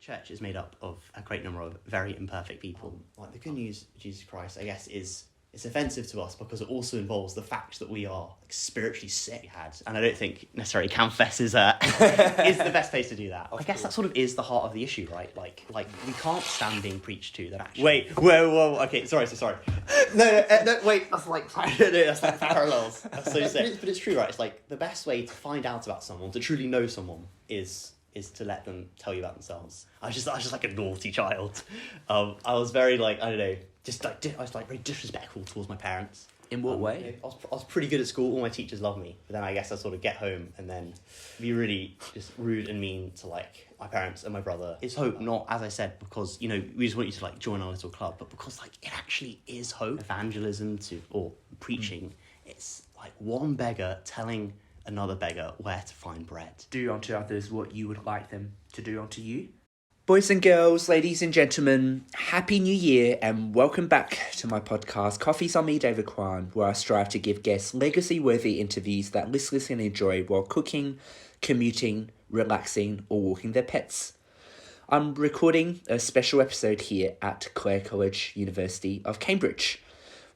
church is made up of a great number of very imperfect people. Like the good news of Jesus Christ, I guess, is it's offensive to us because it also involves the fact that we are spiritually sick. And I don't think necessarily CamFess is the best place to do that. I guess that sort of is the heart of the issue, right? Like we can't stand being preached to that actually. Wait, whoa. Okay, sorry. No, wait. That's like that's like parallels. That's so sick. But it's true, right? It's like the best way to find out about someone, to truly know someone, is to let them tell you about themselves. I was just like a naughty child. I was very like, I don't know, I was like very disrespectful towards my parents. In what way? I was pretty good at school. All my teachers loved me. But then I guess I sort of get home and then be really just rude and mean to like my parents and my brother. It's hope, not, as I said, because, you know, we just want you to like join our little club, but because like it actually is hope. Evangelism or preaching, it's like one beggar telling another beggar where to find bread. Do unto others what you would like them to do unto you. Boys and girls, ladies and gentlemen, Happy New Year and welcome back to my podcast, Coffees on Me, David Quan, where I strive to give guests legacy-worthy interviews that listeners can enjoy while cooking, commuting, relaxing, or walking their pets. I'm recording a special episode here at Clare College, University of Cambridge.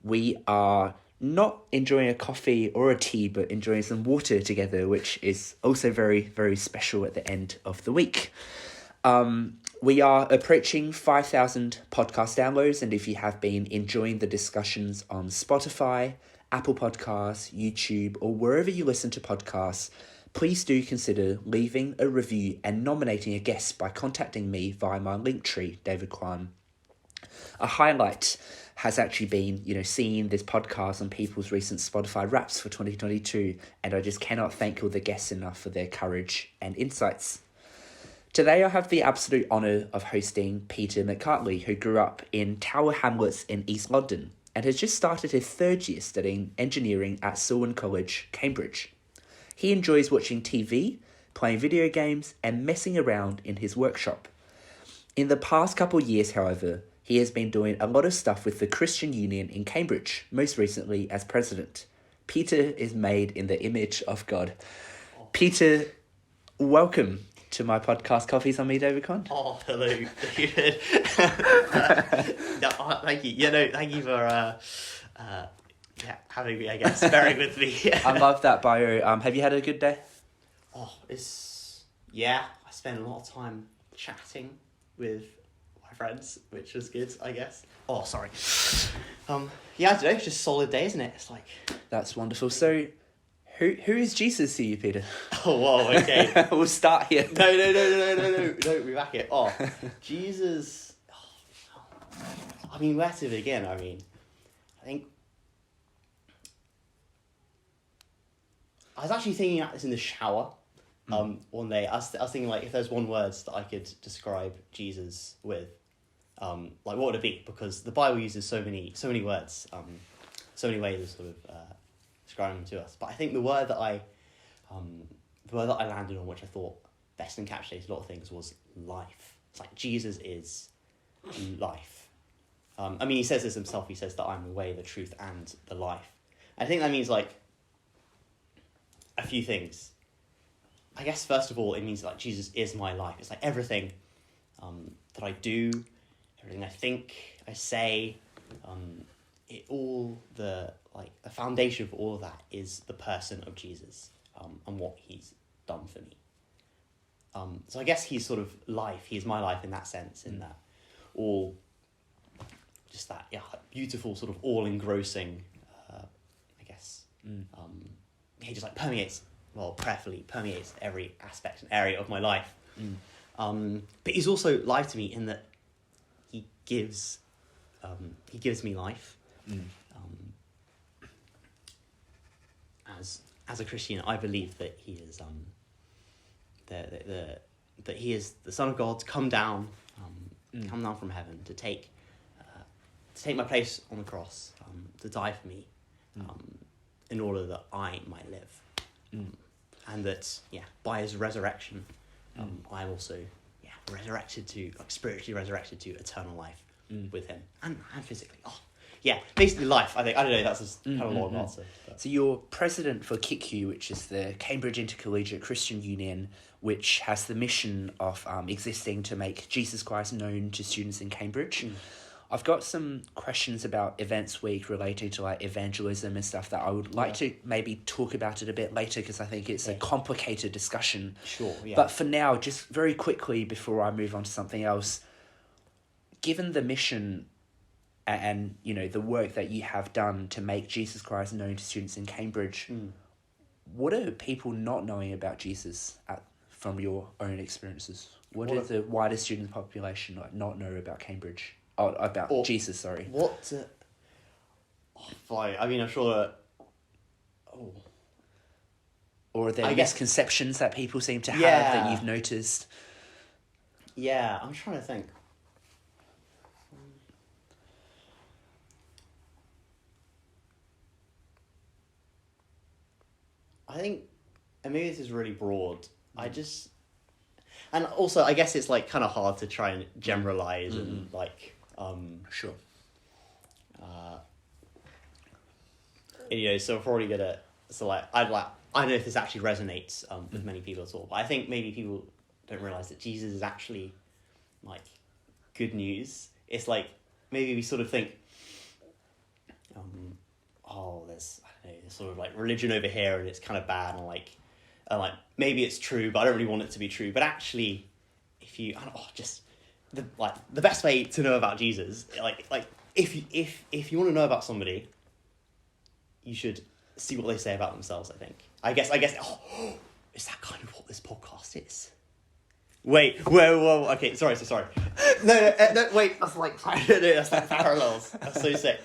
We are not enjoying a coffee or a tea, but enjoying some water together, which is also very, very special at the end of the week. We are approaching 5,000 podcast downloads, and if you have been enjoying the discussions on Spotify, Apple Podcasts, YouTube, or wherever you listen to podcasts, please do consider leaving a review and nominating a guest by contacting me via my Linktree, David Quan. A highlight has actually been, seeing this podcast on people's recent Spotify Wraps for 2022, and I just cannot thank all the guests enough for their courage and insights. Today I have the absolute honour of hosting Peter McCartney, who grew up in Tower Hamlets in East London and has just started his third year studying engineering at Selwyn College, Cambridge. He enjoys watching TV, playing video games and messing around in his workshop. In the past couple years, however, he has been doing a lot of stuff with the Christian Union in Cambridge, most recently as president. Peter is made in the image of God. Peter, welcome to my podcast, Coffees on Me, David Con. Oh, hello, David. Thank you. Thank you for having me, I guess, bearing with me. I love that bio. Have you had a good day? Oh, I spent a lot of time chatting with my friends, which was good, I guess. Oh, sorry. I don't know, it's just a solid day, isn't it? It's like... That's wonderful. So, who is Jesus to you, Peter? Oh, whoa, okay. We'll start here. No, we back it. Oh, Jesus. I mean, where to begin? I think I was actually thinking about this in the shower one day. I was thinking, like, if there's one word that I could describe Jesus with, like, what would it be? Because the Bible uses so many words, so many ways of sort of describing him to us. But I think the word that I landed on, which I thought best encapsulates a lot of things, was life. It's like Jesus is life. He says this himself. He says that I'm the way, the truth, and the life. I think that means, like, a few things. I guess, first of all, it means, like, Jesus is my life. It's like everything that I do, everything I think, I say, the foundation for all of that is the person of Jesus and what he's done for me. So I guess he's sort of life. He's my life in that sense, in that all, just that, beautiful sort of all-engrossing, I guess, he just like prayerfully permeates every aspect and area of my life. But he's also life to me in that he gives me life. As a Christian, I believe that he is that he is the Son of God, come down from heaven to take my place on the cross, to die for me, in order that I might live, and that by his resurrection, I'm also resurrected to spiritually resurrected to eternal life with him, and physically. basically life. I think I don't know. That's a kind of long answer. But. So you're president for KICU, which is the Cambridge Intercollegiate Christian Union, which has the mission of existing to make Jesus Christ known to students in Cambridge. I've got some questions about Events Week relating to like evangelism and stuff that I would like to maybe talk about it a bit later, because I think it's a complicated discussion. Sure, yeah. But for now, just very quickly before I move on to something else, given the mission and you know the work that you have done to make Jesus Christ known to students in Cambridge, what are people not knowing about Jesus from your own experiences? What does the wider student population not know about Cambridge? About Jesus, sorry. What? Fine. I mean, I'm sure that... Or are there misconceptions that people seem to have that you've noticed? Yeah, I'm trying to think. I think, and maybe this is really broad, and also I guess it's like kind of hard to try and generalize and like... Sure. You know, so we're probably gonna... So like, I don't know if this actually resonates with many people at all, but I think maybe people don't realise that Jesus is actually, like, good news. It's like, maybe we sort of think, there's, I don't know, there's sort of like religion over here and it's kind of bad and like maybe it's true, but I don't really want it to be true. But actually, if you, the best way to know about Jesus, if you want to know about somebody, you should see what they say about themselves. I guess. Is that kind of what this podcast is? Wait, whoa. Okay, sorry. No, wait. That's like parallels. That's so sick.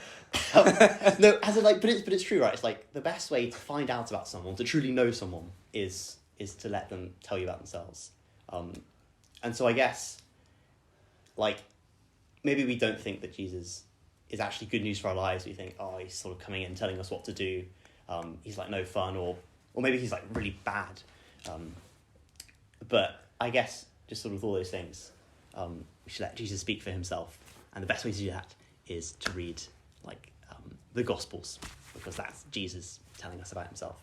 No, as in like, but it's true, right? It's like the best way to find out about someone, to truly know someone, is to let them tell you about themselves. And so I guess, like, maybe we don't think that Jesus is actually good news for our lives. We think, he's sort of coming in telling us what to do. He's like no fun, or maybe he's like really bad. But I guess just sort of with all those things, we should let Jesus speak for himself. And the best way to do that is to read the Gospels, because that's Jesus telling us about himself.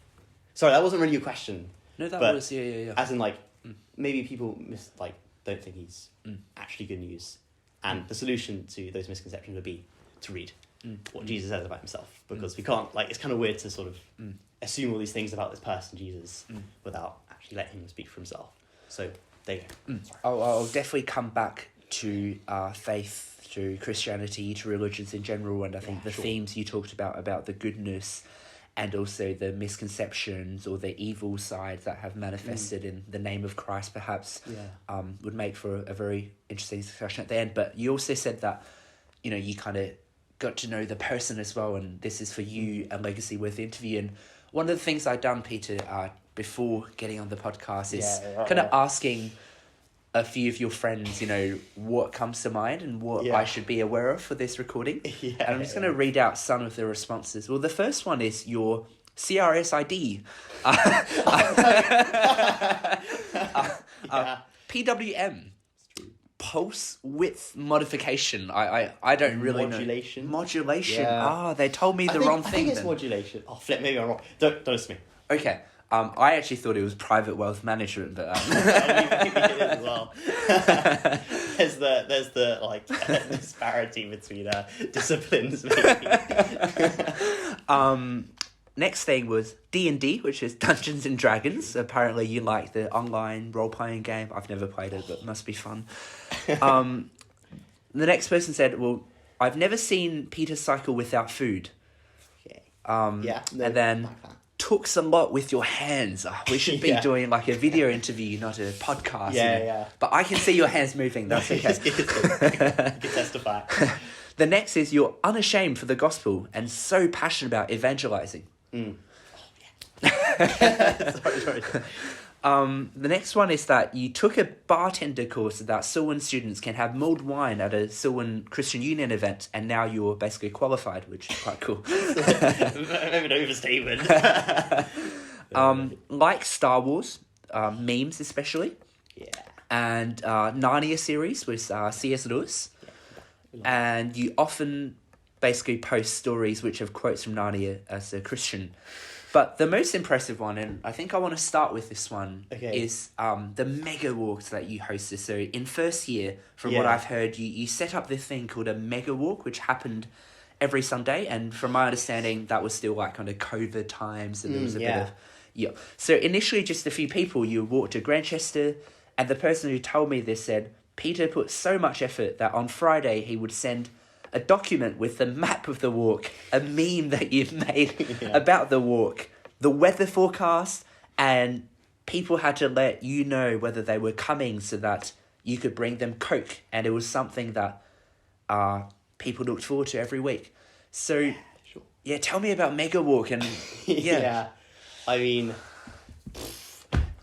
Sorry, that wasn't really a question. No, that was yeah. As in maybe people don't think he's actually good news, and the solution to those misconceptions would be to read what Jesus says about himself, because we can't it's kind of weird to sort of assume all these things about this person Jesus without actually letting him speak for himself. So there you go. I'll definitely come back to faith, to Christianity, to religions in general, and I think the themes you talked about the goodness and also the misconceptions or the evil sides that have manifested in the name of Christ perhaps would make for a very interesting discussion at the end. But you also said that, you know, you kind of got to know the person as well, and this is for you a legacy worth interviewing. One of the things I've done, Peter, before getting on the podcast is kind of asking a few of your friends, you know, what comes to mind and what I should be aware of for this recording. And I'm just going to read out some of the responses. Well, the first one is your CRSID. PWM. Pulse width modification. I don't really know. Modulation. Yeah. They told me the wrong thing. I think it's modulation. Oh, flip, maybe I'm wrong. Don't listen to me. Okay. I actually thought it was private wealth management, but maybe it is as well. There's the disparity between disciplines. Maybe. Next thing was D&D, which is Dungeons and Dragons. Apparently, you like the online role playing game. I've never played it, but it must be fun. The next person said, "Well, I've never seen Peter cycle without food." Okay. And then. Talks a lot with your hands. We should be doing like a video interview, not a podcast. Yeah. But I can see your hands moving. That's okay. You can testify. The next is you're unashamed for the gospel and so passionate about evangelizing. Sorry. The next one is that you took a bartender course so that Selwyn students can have mulled wine at a Selwyn Christian Union event, and now you're basically qualified, which is quite cool. Maybe an overstatement. Like Star Wars, memes especially. Yeah. And Narnia series with C.S. Lewis. And you often basically post stories which have quotes from Narnia as a Christian. But the most impressive one, and I think I want to start with this one, is the mega walks that you hosted. So in first year, from what I've heard, you set up this thing called a mega walk, which happened every Sunday. And from my understanding, that was still like under COVID times, and there was a bit of... Yeah. So initially, just a few people, you walked to Grantchester, and the person who told me this said, Peter put so much effort that on Friday he would send a document with the map of the walk, a meme that you've made about the walk, the weather forecast, and people had to let you know whether they were coming so that you could bring them Coke. And it was something that people looked forward to every week. So, tell me about Mega Walk and... I mean,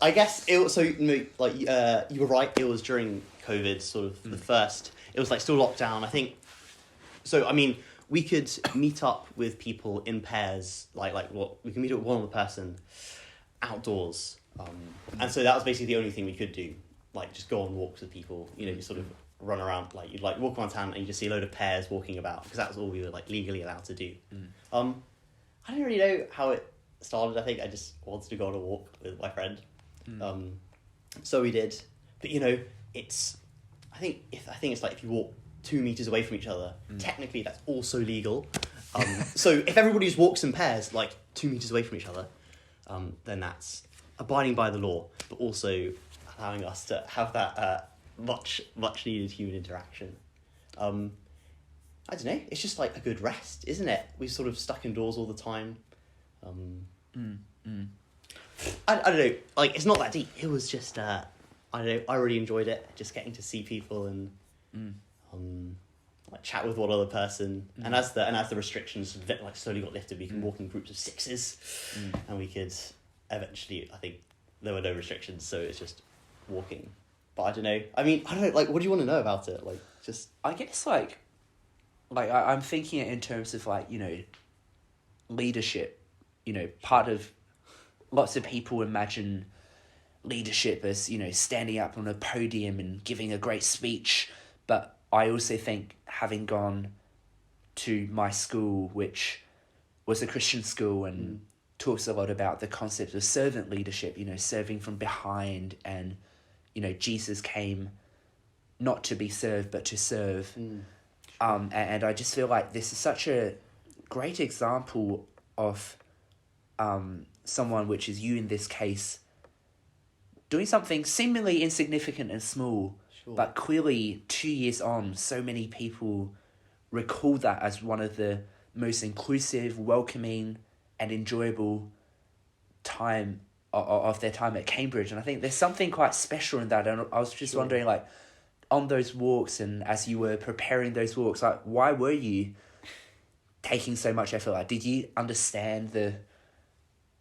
I guess it was, so, you were right, it was during COVID, sort of the first, it was like still lockdown, I think. So, I mean, we could meet up with people in pairs, we can meet up with one other person outdoors. And so that was basically the only thing we could do, like just go on walks with people, you sort of run around, like you'd like walk around town and you just see a load of pairs walking about, because that was all we were like legally allowed to do. I don't really know how it started. I think I just wanted to go on a walk with my friend. So we did, but I think it's like if you walk 2 meters away from each other, technically that's also legal. So if everybody just walks in pairs, like 2 meters away from each other, then that's abiding by the law, but also allowing us to have that much needed human interaction. I don't know, it's just like a good rest, isn't it? We're sort of stuck indoors all the time. I don't know, like it's not that deep. It was just I don't know, I really enjoyed it, just getting to see people and like chat with one other person. And as the restrictions like slowly got lifted, we can walk in groups of 6s, and we could eventually, I think there were no restrictions, so it's just walking. But I don't know, like, what do you want to know about it? Like, just I guess like I'm thinking it in terms of like, leadership. Part of lots of people imagine leadership as, standing up on a podium and giving a great speech. But I also think, having gone to my school, which was a Christian school and talks a lot about the concept of servant leadership, serving from behind, and, Jesus came not to be served, but to serve. And I just feel like this is such a great example of someone, which is you in this case, doing something seemingly insignificant and small, but clearly 2 years on, so many people recall that as one of the most inclusive, welcoming, and enjoyable time of their time at Cambridge. And I think there's something quite special in that. And I was just wondering, like, on those walks and as you were preparing those walks, like, why were you taking so much effort? Like, did you understand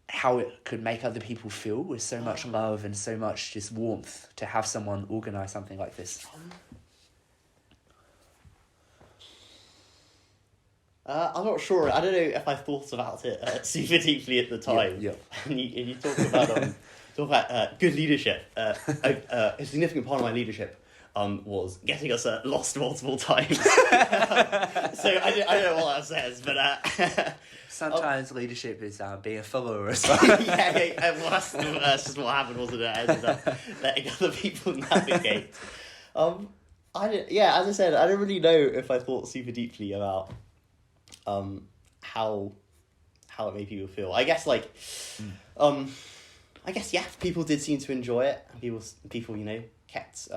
how it could make other people feel with so much love and so much just warmth to have someone organise something like this? I'm not sure. I don't know if I thought about it super deeply at the time. And you talk about good leadership. A significant part of my leadership was getting us lost multiple times. So I don't know what that says, but sometimes leadership is being a follower. Well, that's just what happened, wasn't it? I ended up letting other people navigate. As I said, I don't really know if I thought super deeply about how it made people feel. I guess people did seem to enjoy it, and people kept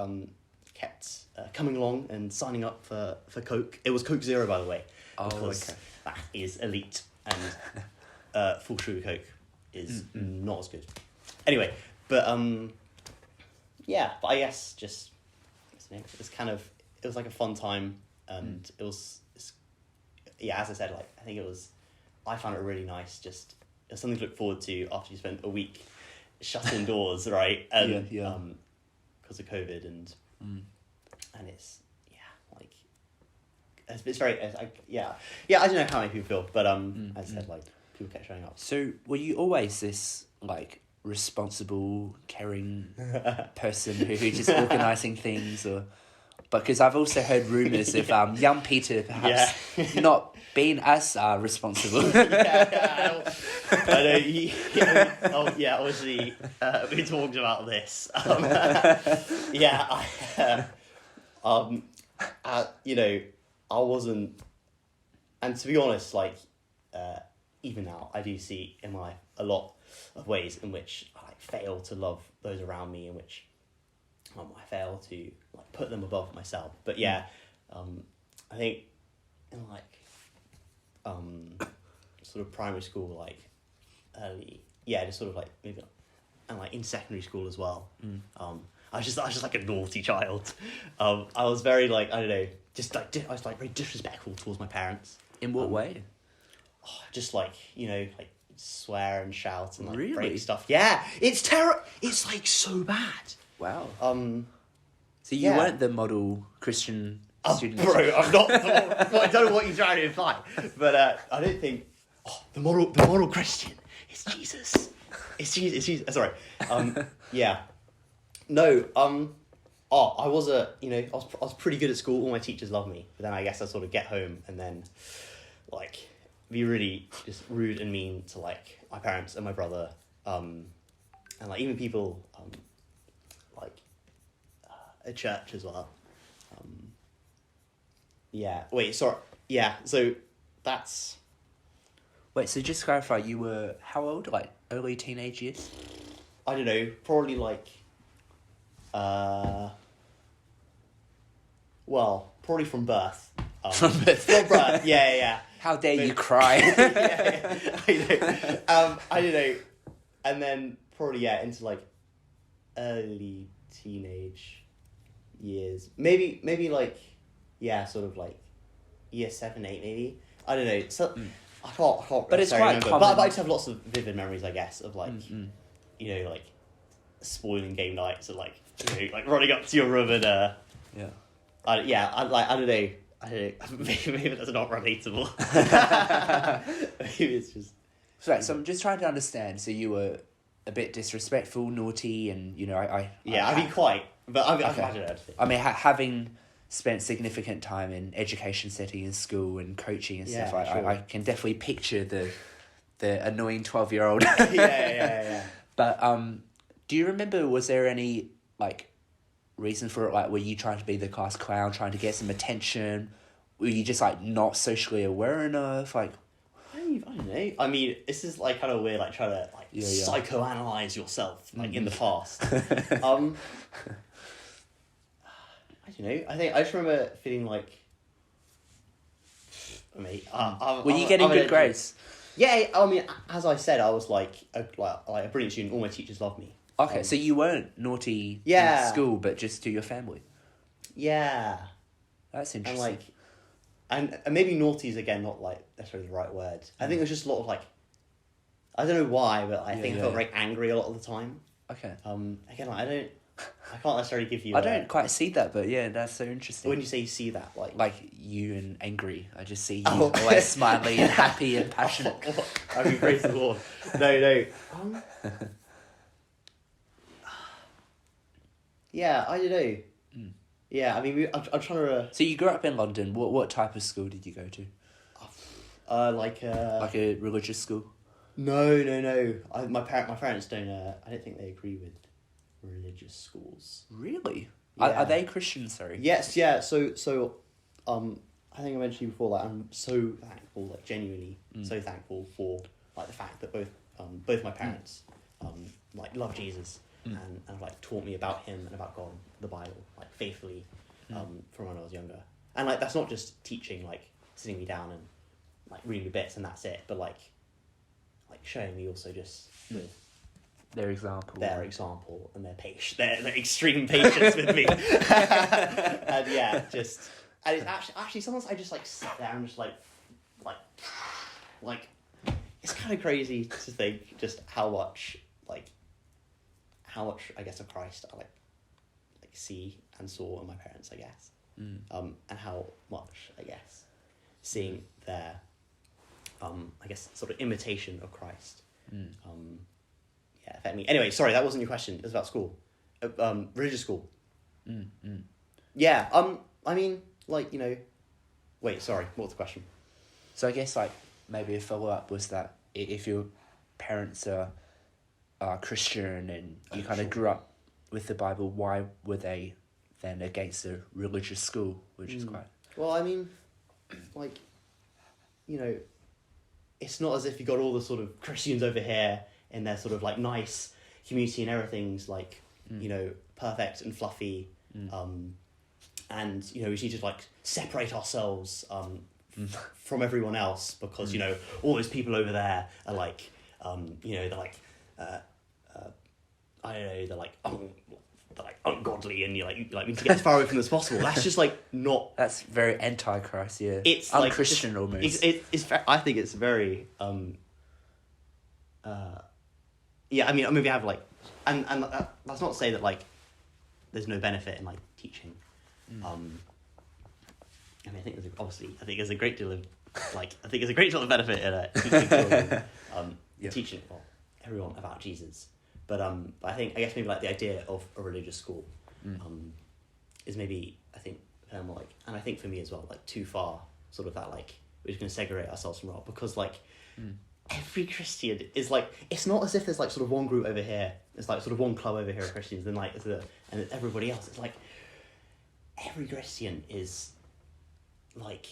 coming along and signing up for Coke. It was Coke Zero, by the way. Because that is elite, and full sugar Coke is not as good. Anyway, but but I guess just it was like a fun time, and as I said, like, I found it really nice. Just it was something to look forward to after you spent a week shut indoors, right? And because of COVID, and it's it's very I don't know how many people feel, but as I said, like, people kept showing up. So were you always this like responsible, caring person who just organising things, or because I've also heard rumours of young Peter perhaps not being as responsible. I know. Obviously, we talked about this. I wasn't, and to be honest, like, even now, I do see in my life a lot of ways in which I fail to love those around me, in which I fail to put them above myself. But I think in sort of primary school, early, just sort of maybe, and in secondary school as well. I was just like a naughty child. I was very I don't know, I was very disrespectful towards my parents. In what way? Just swear and shout and really? break stuff. Yeah, it's terrible. It's so bad. Wow. So you weren't the model Christian student? Bro, I'm not. I don't know what you're trying to imply, but I don't think the model Christian is Jesus. It's Jesus. Sorry. No. I was I was pretty good at school. All my teachers loved me, but then I guess I sort of get home and then be really just rude and mean to my parents and my brother, and even people at church as well. So that's... Wait, so just to clarify, you were how old? Early teenage years? I don't know, probably probably from birth. From birth? From birth, yeah. How dare you cry? I don't know. And then probably, into early teenage years. Maybe sort of year 7, 8 maybe. I don't know. So I can't but it's quite remember. common. But I just have lots of vivid memories, I guess, of spoiling game nights and running up to your room and I don't know. Maybe that's not relatable. Maybe it's just... So I'm just trying to understand. So you were a bit disrespectful, naughty, and quite. But I don't know. I mean, having spent significant time in education setting in school and coaching and stuff, I can definitely picture the annoying 12-year-old. Yeah. But do you remember? Was there any reason for it? Were you trying to be the class clown, trying to get some attention? Were you just not socially aware enough? I don't know. I mean, this is kind of weird. Trying to psychoanalyze yourself in the past. I don't know. I just remember feeling were you getting good grades? Yeah, I mean, as I said, I was a brilliant student. All my teachers loved me. Okay, so you weren't naughty in school, but just to your family. Yeah, that's interesting. And maybe naughty is again not necessarily the right word. I think it was just a lot of I don't know why, but I think I felt very angry a lot of the time. Okay. Again, I can't necessarily give you... I don't quite see that, but yeah, that's so interesting. When you say you see that, you and angry, I just see you always smiley and happy and passionate. I mean, praise the Lord. No. Yeah, I don't know. Yeah, I mean, I'm trying to... So you grew up in London. What type of school did you go to? Like a religious school? No. My parents don't... I don't think they agree with religious schools. Really? Yeah. Are they Christian? Sorry. Yes. Yeah. So I think I mentioned before I'm so thankful, genuinely so thankful for the fact that both my parents love Jesus. And taught me about him and about God, the Bible, faithfully, from when I was younger. And that's not just teaching, sitting me down and reading me bits and that's it, but showing me also just with their example and their their extreme patience with me. And it's actually sometimes I just sit there and just it's kind of crazy to think just how much I guess of Christ I see and saw in my parents, I guess, and how much I guess seeing their I guess sort of imitation of Christ affect me. Anyway, sorry, that wasn't your question. It was about school, religious school. Yeah, I mean, like, you know, wait, sorry, what was the question? So I guess like maybe a follow-up was that if your parents are Christian and you kind of grew up with the Bible, why were they then against a religious school, which is quite... Well, I mean, like, you know, it's not as if you got all the sort of Christians over here in their sort of like nice community and everything's like, you know, perfect and fluffy. And, you know, we need to like separate ourselves from everyone else because, you know, all those people over there are like, you know, they're like, I don't know, they're like ungodly and you like we need to get as far away from them as possible. That's just like not. That's very anti-Christ, yeah. It's unchristian like, almost. I think it's very yeah. I mean, maybe I have like, and that's not to say that like there's no benefit in like teaching. I mean, I think there's a great deal of benefit in teaching children, teaching everyone about Jesus. But I guess maybe like the idea of a religious school is maybe I think more like, and I think for me as well, like too far, sort of that like we're just going to segregate ourselves from rock because like every Christian is like, it's not as if there's like sort of one group over here, there's like sort of one club over here of Christians, and like and everybody else. It's like every Christian is like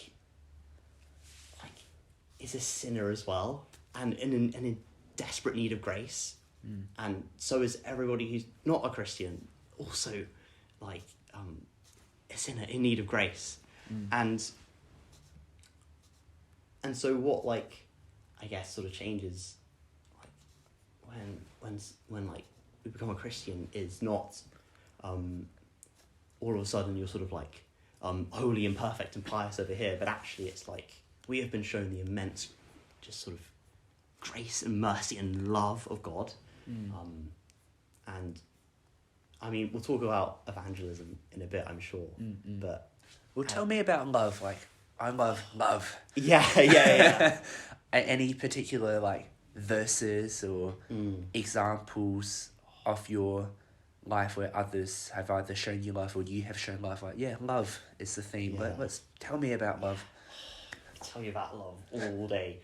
is a sinner as well, and in desperate need of grace. And so is everybody who's not a Christian, also like a sinner in need of grace. And so what like I guess sort of changes like when like we become a Christian is not all of a sudden you're sort of like holy and perfect and pious over here, but actually it's like we have been shown the immense just sort of grace and mercy and love of God. And I mean, we'll talk about evangelism in a bit, I'm sure. But well, tell me about love. Like, I love love. Yeah. Any particular like verses or examples of your life where others have either shown you love or you have shown love? Like, love is the theme. Yeah. Let's tell me about love. Tell you about love all day.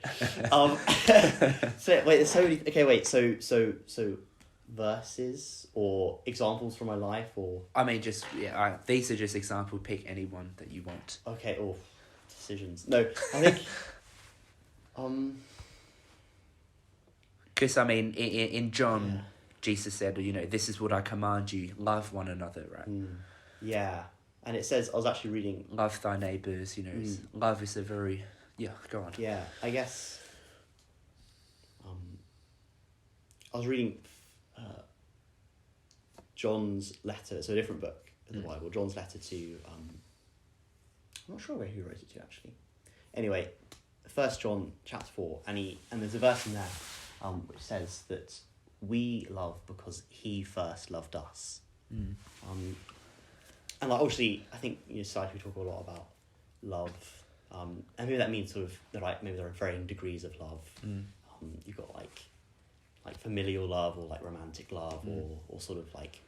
So wait, there's so many. Okay, wait. So verses or examples from my life, or I mean, just these are just example. Pick any one that you want. Okay. Or decisions. No, I think. Because I mean, in John, Jesus said, you know, this is what I command you: love one another, right? Yeah. And it says, I was actually reading... Love thy neighbours, you know. Love is a very... Yeah, go on. Yeah, I guess... I was reading John's letter, so a different book in the Bible, John's letter to... I'm not sure who wrote it to, actually. Anyway, 1 John chapter 4, and there's a verse in there which says that we love because he first loved us. And like obviously, I think society we talk a lot about love, and maybe that means sort of maybe there are varying degrees of love. You've got like familial love or like romantic love or sort of like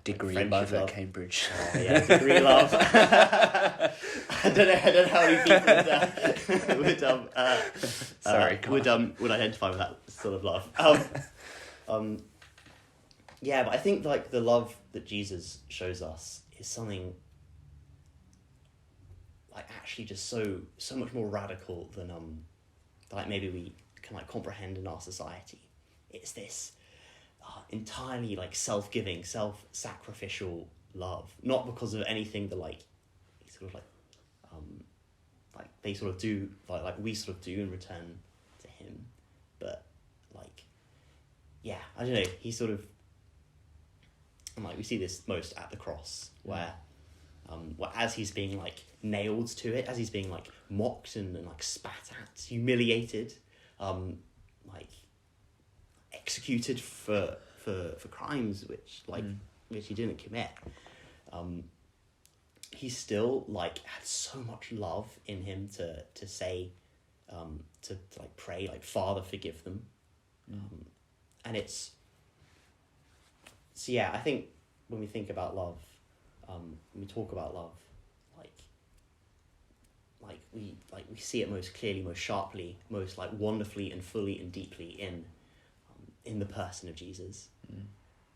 degree love at Cambridge. Degree love. I don't know how many people would identify with that sort of love. Yeah, but I think like the love that Jesus shows us is something like actually just so much more radical than like maybe we can like comprehend in our society. It's this entirely like self-giving, self-sacrificial love, not because of anything that like sort of like they sort of do like we sort of do in return to him, but like I don't know, he sort of. And like we see this most at the cross, where as he's being like nailed to it, as he's being like mocked and like spat at, humiliated, like executed for crimes which he didn't commit, he still like had so much love in him to say, to like pray like, Father, forgive them, and it's. So I think when we think about love, when we talk about love, we see it most clearly, most sharply, most like wonderfully and fully and deeply in the person of Jesus.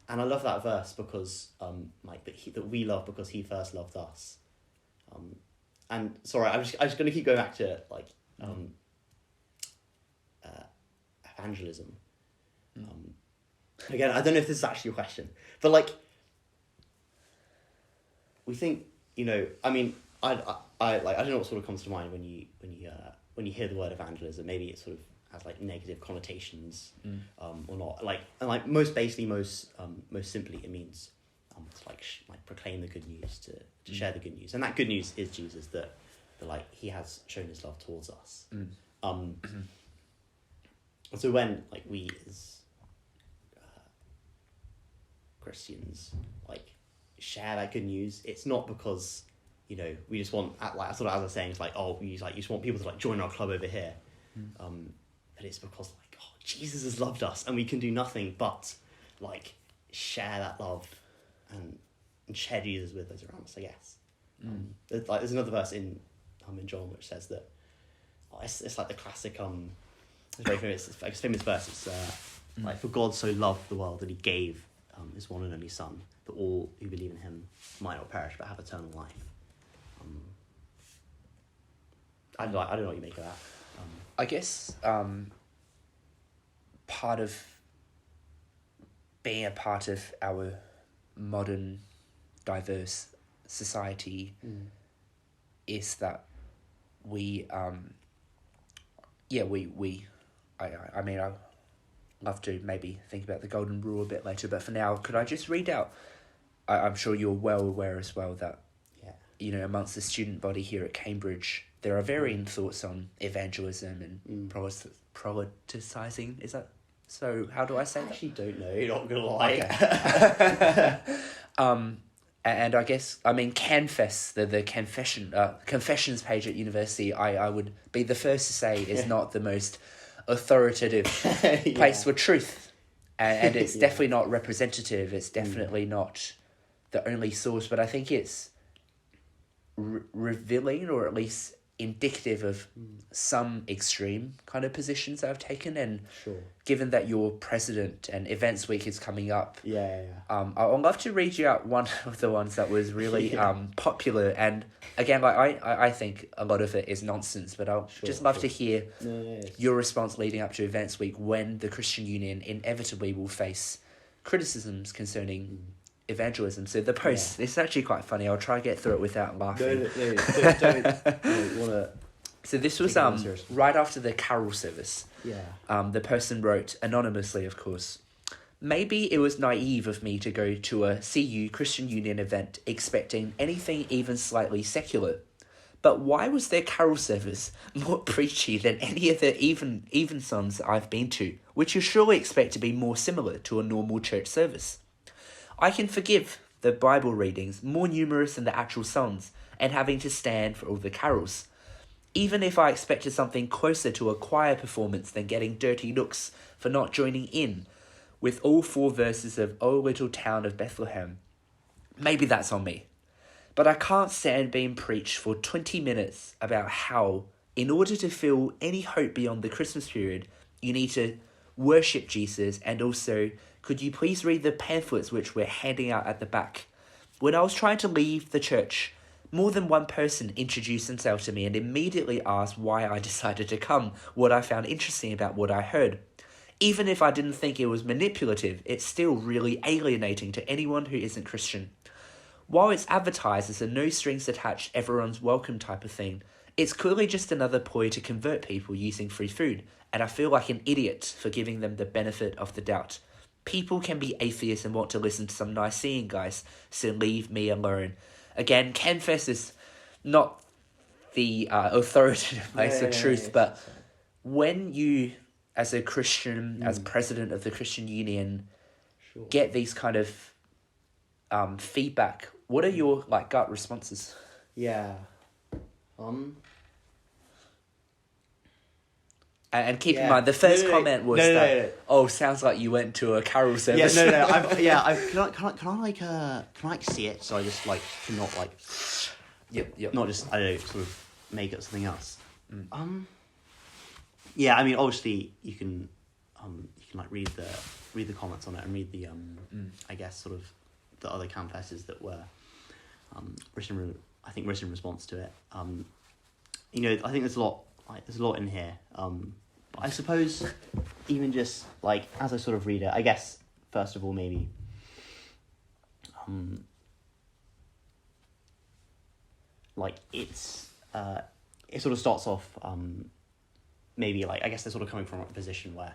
And I love that verse because that we love because he first loved us. And sorry, I'm just going to keep going back to evangelism. Again, I don't know if this is actually a question, but like, we think, I mean, I don't know what sort of comes to mind when you hear the word evangelism. Maybe it sort of has like negative connotations, or not. And most simply, it means to like proclaim the good news, to share the good news, and that good news is Jesus, that like he has shown his love towards us. And so when like we as Christians like share that good news, it's not because we just want, like sort of as I was saying, it's like, oh, you just want people to like join our club over here, but it's because like, oh, Jesus has loved us and we can do nothing but like share that love and share Jesus with those around us, I guess. There's another verse in John which says that it's like the classic it's very famous, it's like a famous verse. It's like, for God so loved the world that he gave his one and only Son, that all who believe in him might not perish but have eternal life. I don't know what you make of that. I guess part of being a part of our modern diverse society is that we I mean, I'd love to maybe think about the golden rule a bit later, but for now, could I just read out, I'm sure you're well aware as well that amongst the student body here at Cambridge, there are varying thoughts on evangelism and proselytizing. Is that so? How do I say that? I actually don't know. You're not gonna lie. Okay. And I guess, I mean, CamFess, the confessions page at university, I would be the first to say is not the most authoritative place for truth, and it's definitely not representative. It's definitely not the only source, but I think it's revealing, or at least indicative of some extreme kind of positions that I've taken. And given that you're president and Events Week is coming up, I'd love to read you out one of the ones that was really popular. And again, like I think a lot of it is nonsense, but I'll just love to hear your response leading up to Events Week, when the Christian Union inevitably will face criticisms concerning evangelism. So the post, it's actually quite funny. I'll try to get through it without laughing. So this was right after the carol service. The person wrote, anonymously of course, "Maybe it was naive of me to go to a CU Christian Union event expecting anything even slightly secular. But why was their carol service more preachy than any of the evensongs I've been to, which you surely expect to be more similar to a normal church service? I can forgive the Bible readings, more numerous than the actual songs, and having to stand for all the carols. Even if I expected something closer to a choir performance than getting dirty looks for not joining in with all 4 verses of O Little Town of Bethlehem. Maybe that's on me. But I can't stand being preached for 20 minutes about how, in order to feel any hope beyond the Christmas period, you need to worship Jesus, and also, could you please read the pamphlets which we're handing out at the back? When I was trying to leave the church, more than one person introduced themselves to me and immediately asked why I decided to come, what I found interesting about what I heard. Even if I didn't think it was manipulative, it's still really alienating to anyone who isn't Christian. While it's advertised as a no strings attached, everyone's welcome type of thing, it's clearly just another ploy to convert people using free food, and I feel like an idiot for giving them the benefit of the doubt. People can be atheists and want to listen to some nice singing, guys, so leave me alone." Again, CamFess is not the authoritative place of truth, but when you, as a Christian, as president of the Christian Union, get these kind of feedback, what are your gut responses? And keep in mind, the first comment was oh, sounds like you went to a carol service. Can I see it? So I just cannot Yep. not just, I don't know, sort of make up something else. Yeah, I mean, obviously you can like read the comments on it and read the I guess sort of the other CamFesses that were written in response to it. You know, I think there's a lot in here. I suppose even just like as I sort of read it, I guess first of all maybe like it sort of starts off maybe like I guess they're sort of coming from a position where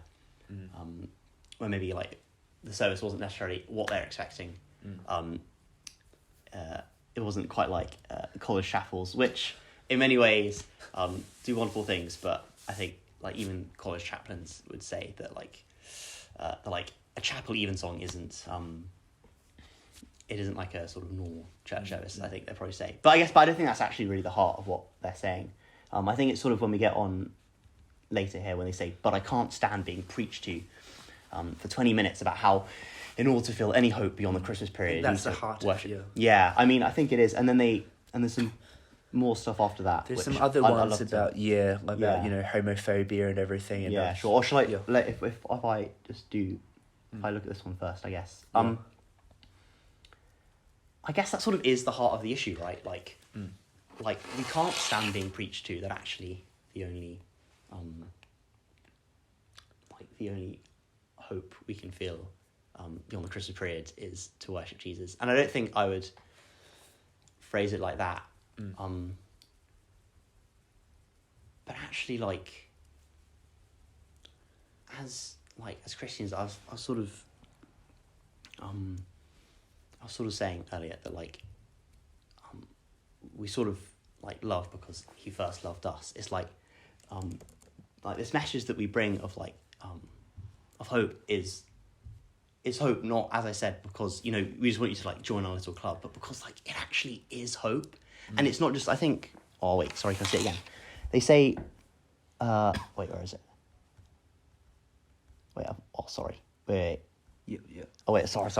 maybe like the service wasn't necessarily what they're expecting. It wasn't quite like college chapels, which in many ways do wonderful things, but I think like even college chaplains would say that like a chapel evensong isn't it isn't like a sort of normal church service. I think they'd probably say, but I don't think that's actually really the heart of what they're saying. I think it's sort of when we get on later here when they say, but I can't stand being preached to for 20 minutes about how in order to feel any hope beyond the Christmas period, that's the heart worship. of it. Yeah, I mean, I think it is. And then there's some more stuff after that. There's some other ones about you know, homophobia and everything. And yeah, sure. Or shall I if I just do if I look at this one first, I guess. I guess that sort of is the heart of the issue, right? Like we can't stand being preached to that actually the only hope we can feel beyond the Christmas period is to worship Jesus. And I don't think I would phrase it like that. But actually, like as Christians, I was sort of saying earlier that like we sort of like love because he first loved us. It's like this message that we bring of like of hope is hope, not, as I said, because, you know, we just want you to like join our little club, but because like it actually is hope. And it's not just, I think, oh wait, sorry, can I say it again? They say wait, where is it? Wait, sorry. Wait. Yeah. Oh wait, sorry.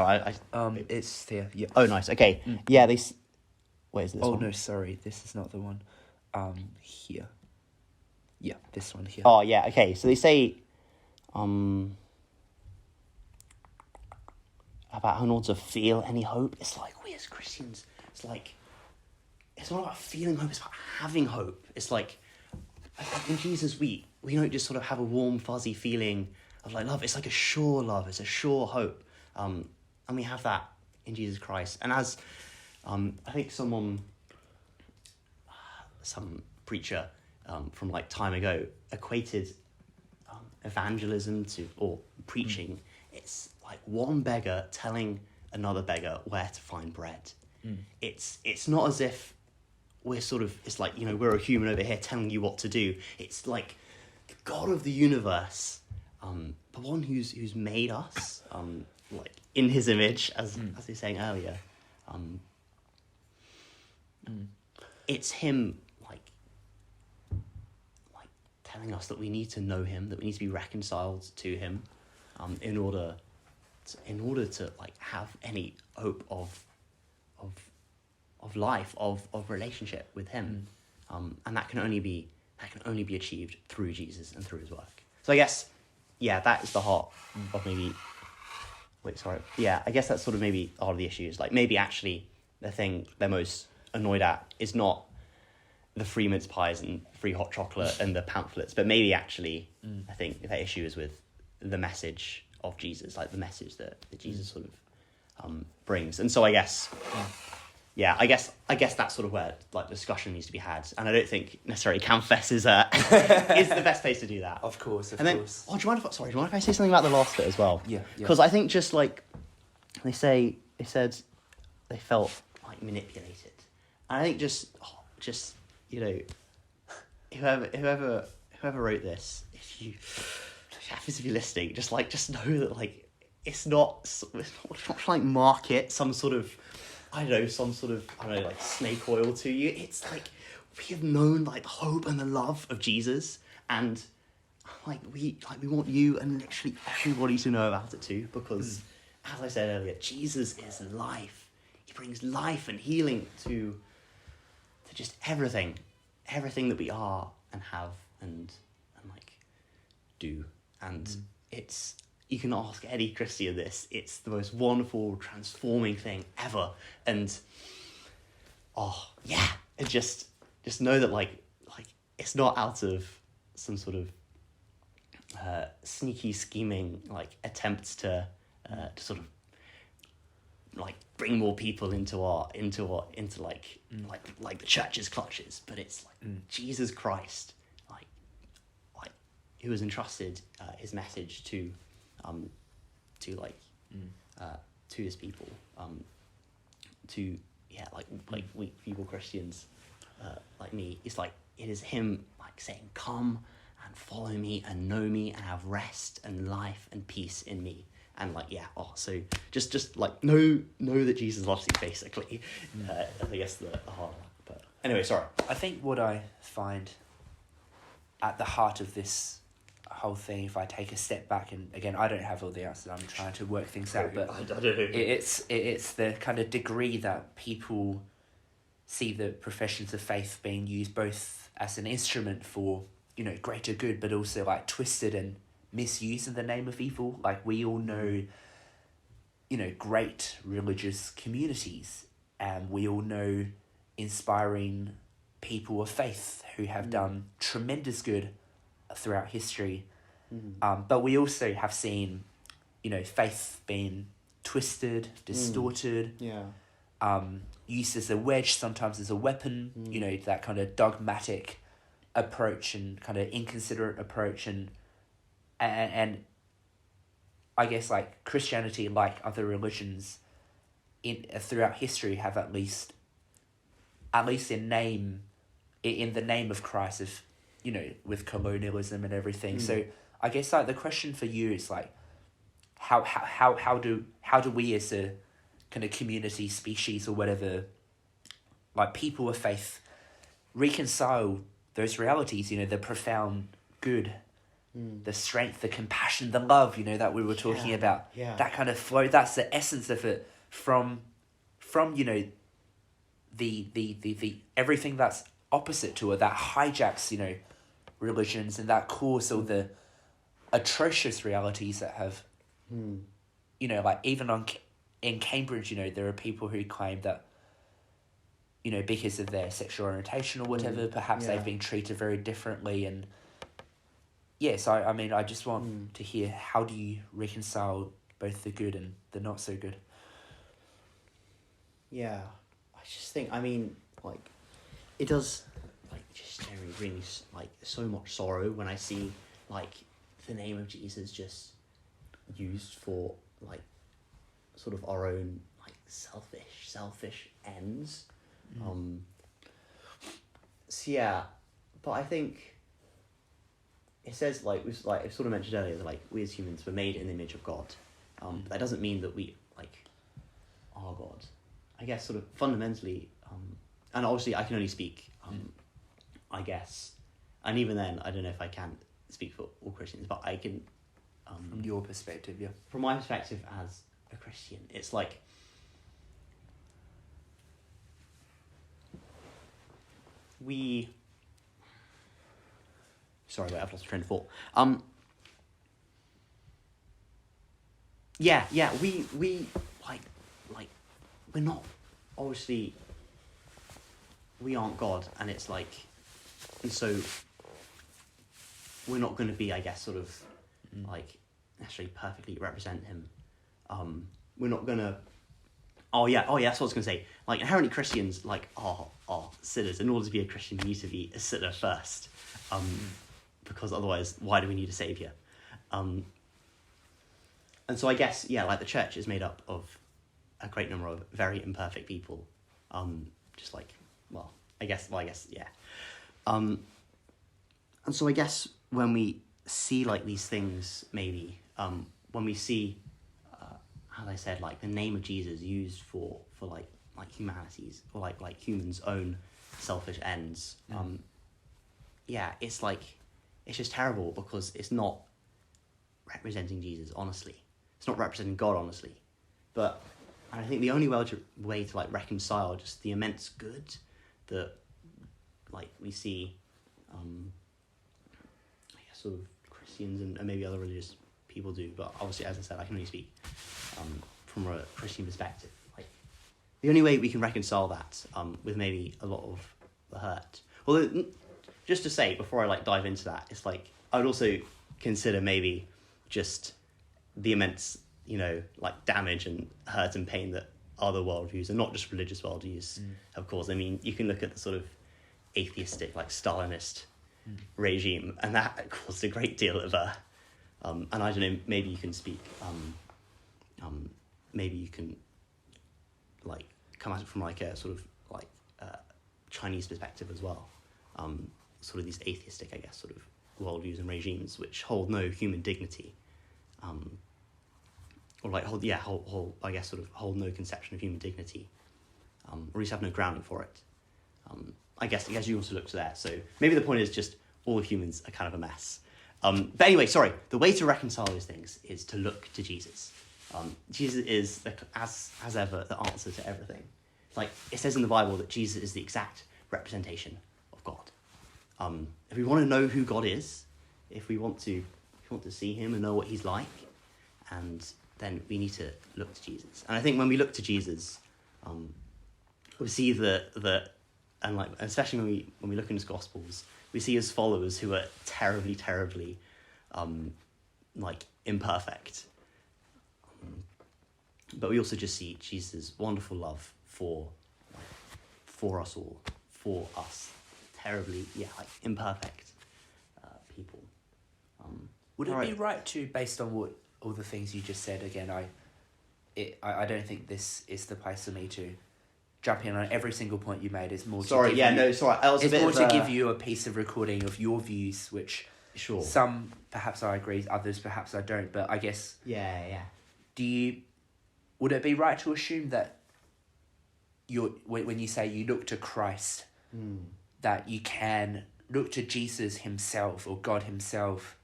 It's there. Yeah. Oh, nice. Okay. Yeah. Wait, is this one? Oh no, sorry. This is not the one. Here. Yeah, this one here. Oh yeah. Okay. So they say, about how in order to feel any hope, it's like we as Christians, it's like it's not about feeling hope. It's about having hope. It's like in Jesus, we don't just sort of have a warm, fuzzy feeling of like love. It's like a sure love. It's a sure hope. And we have that in Jesus Christ. And as I think some preacher from like time ago equated evangelism or preaching. It's like one beggar telling another beggar where to find bread. It's not as if we're sort of, it's like, you know, we're a human over here telling you what to do. It's like the God of the universe, the one who's made us, like in his image, as they were saying earlier. It's him like telling us that we need to know him, that we need to be reconciled to him, in order to like have any hope of life, of relationship with him. And that can only be achieved through Jesus and through his work. So I guess, yeah, that is the heart of maybe. Wait, sorry. Yeah, I guess that's sort of maybe the heart of the issue is like maybe actually the thing they're most annoyed at is not the free mince pies and free hot chocolate and the pamphlets, but maybe actually I think their issue is with the message of Jesus, like the message that Jesus sort of brings. And so I guess I guess that's sort of where like discussion needs to be had, and I don't think necessarily CamFess is the best place to do that. Of course. Do you mind if I say something about the last bit as well? Yeah. Because I think just like they said they felt like manipulated, and I think just you know, whoever wrote this, if you're listening, just know that like it's not like market some sort of like snake oil to you. It's like we have known like the hope and the love of Jesus, and like we want you and literally everybody to know about it too, because as I said earlier, Jesus is life. He brings life and healing to just everything everything that we are and have and like do. And it's, you can ask any Christian this, it's the most wonderful, transforming thing ever. And and just know that like it's not out of some sort of sneaky scheming like attempts to sort of like bring more people into like the church's clutches, but it's like Jesus Christ, like who has entrusted his message to his people, to weak feeble Christians like me. It's like it is him like saying, "Come and follow me and know me and have rest and life and peace in me." And like, so just like know that Jesus loves you, basically. I guess the hard one. But anyway, sorry. I think what I find at the heart of this whole thing, if I take a step back, and again, I don't have all the answers, I'm trying to work things out, but I don't know. it's the kind of degree that people see the professions of faith being used both as an instrument for, greater good, but also like twisted and misused in the name of evil. Like we all know, great religious communities, and we all know inspiring people of faith who have done tremendous good throughout history. But we also have seen, faith being twisted, distorted, used as a wedge, sometimes as a weapon, that kind of dogmatic approach and kind of inconsiderate approach, and I guess like Christianity, like other religions throughout history, have at least in the name of Christ, of with colonialism and everything. So I guess like the question for you is like, how do we as a kind of community, species, or whatever, like people of faith, reconcile those realities? The profound good, the strength, the compassion, the love, that we were talking about. Yeah. That kind of flow. That's the essence of it. From the everything that's opposite to it, that hijacks religions, and that cause all the atrocious realities that have like even in Cambridge, there are people who claim that because of their sexual orientation or whatever, perhaps they've been treated very differently. And so I mean, I just want to hear, how do you reconcile both the good and the not so good? Yeah, I just think, I mean, like, it does, like, just generally bring, like, so much sorrow when I see, like, the name of Jesus just used for, like, sort of our own, like, selfish ends. But I think it says, like, we've sort of mentioned earlier, that, like, we as humans were made in the image of God. But that doesn't mean that we, like, are God. I guess sort of fundamentally, and obviously I can only speak, I guess, and even then, I don't know if I can speak for all Christians, but I can... from your perspective, yeah. From my perspective as a Christian, it's like... Sorry, wait, I've lost train of thought. We we're not, obviously, we aren't God, and it's like, and so we're not going to be, I guess, sort of, like, necessarily perfectly represent him. We're not going to, that's what I was going to say, like, inherently Christians, like, are sinners. In order to be a Christian, you need to be a sinner first, because otherwise, why do we need a saviour? And so I guess, like, the church is made up of a great number of very imperfect people, just like, and so I guess when we see, like, these things, maybe, when we see, as I said, like, the name of Jesus used for like humanity's, or like humans' own selfish ends, it's like, it's just terrible, because it's not representing Jesus, honestly. It's not representing God, honestly. But I think the only way to like reconcile just the immense good that like we see, I guess sort of Christians and maybe other religious people do, but obviously, as I said, I can only speak from a Christian perspective. Like, the only way we can reconcile that with maybe a lot of the hurt. Although, just to say before I like dive into that, it's like I would also consider maybe just the immense, like damage and hurt and pain that other worldviews, and not just religious worldviews, have caused. I mean, you can look at the sort of atheistic, like Stalinist regime, and that caused a great deal of and I don't know, maybe you can speak, maybe you can like come at it from like a sort of like Chinese perspective as well. Sort of these atheistic, I guess, sort of worldviews and regimes which hold no human dignity, or like hold I guess sort of hold no conception of human dignity, or at least have no grounding for it. I guess you also look to there. So maybe the point is just all humans are kind of a mess. But anyway, sorry. The way to reconcile those things is to look to Jesus. Jesus is as ever the answer to everything. Like it says in the Bible that Jesus is the exact representation of God. If we want to know who God is, if we want to see him and know what he's like, and then we need to look to Jesus. And I think when we look to Jesus, we see and like especially when we look in his Gospels, we see his followers who are terribly, terribly, like imperfect. But we also just see Jesus' wonderful love for us all, for us, terribly, like imperfect people. Would it be right to, based on what all the things you just said, again, I don't think this is the place for me to jump in on every single point you made. It's more sorry. It's more to give you a piece of recording of your views, which sure. Some perhaps I agree, others perhaps I don't. But I guess would it be right to assume that when you say you look to Christ, that you can look to Jesus himself or God himself,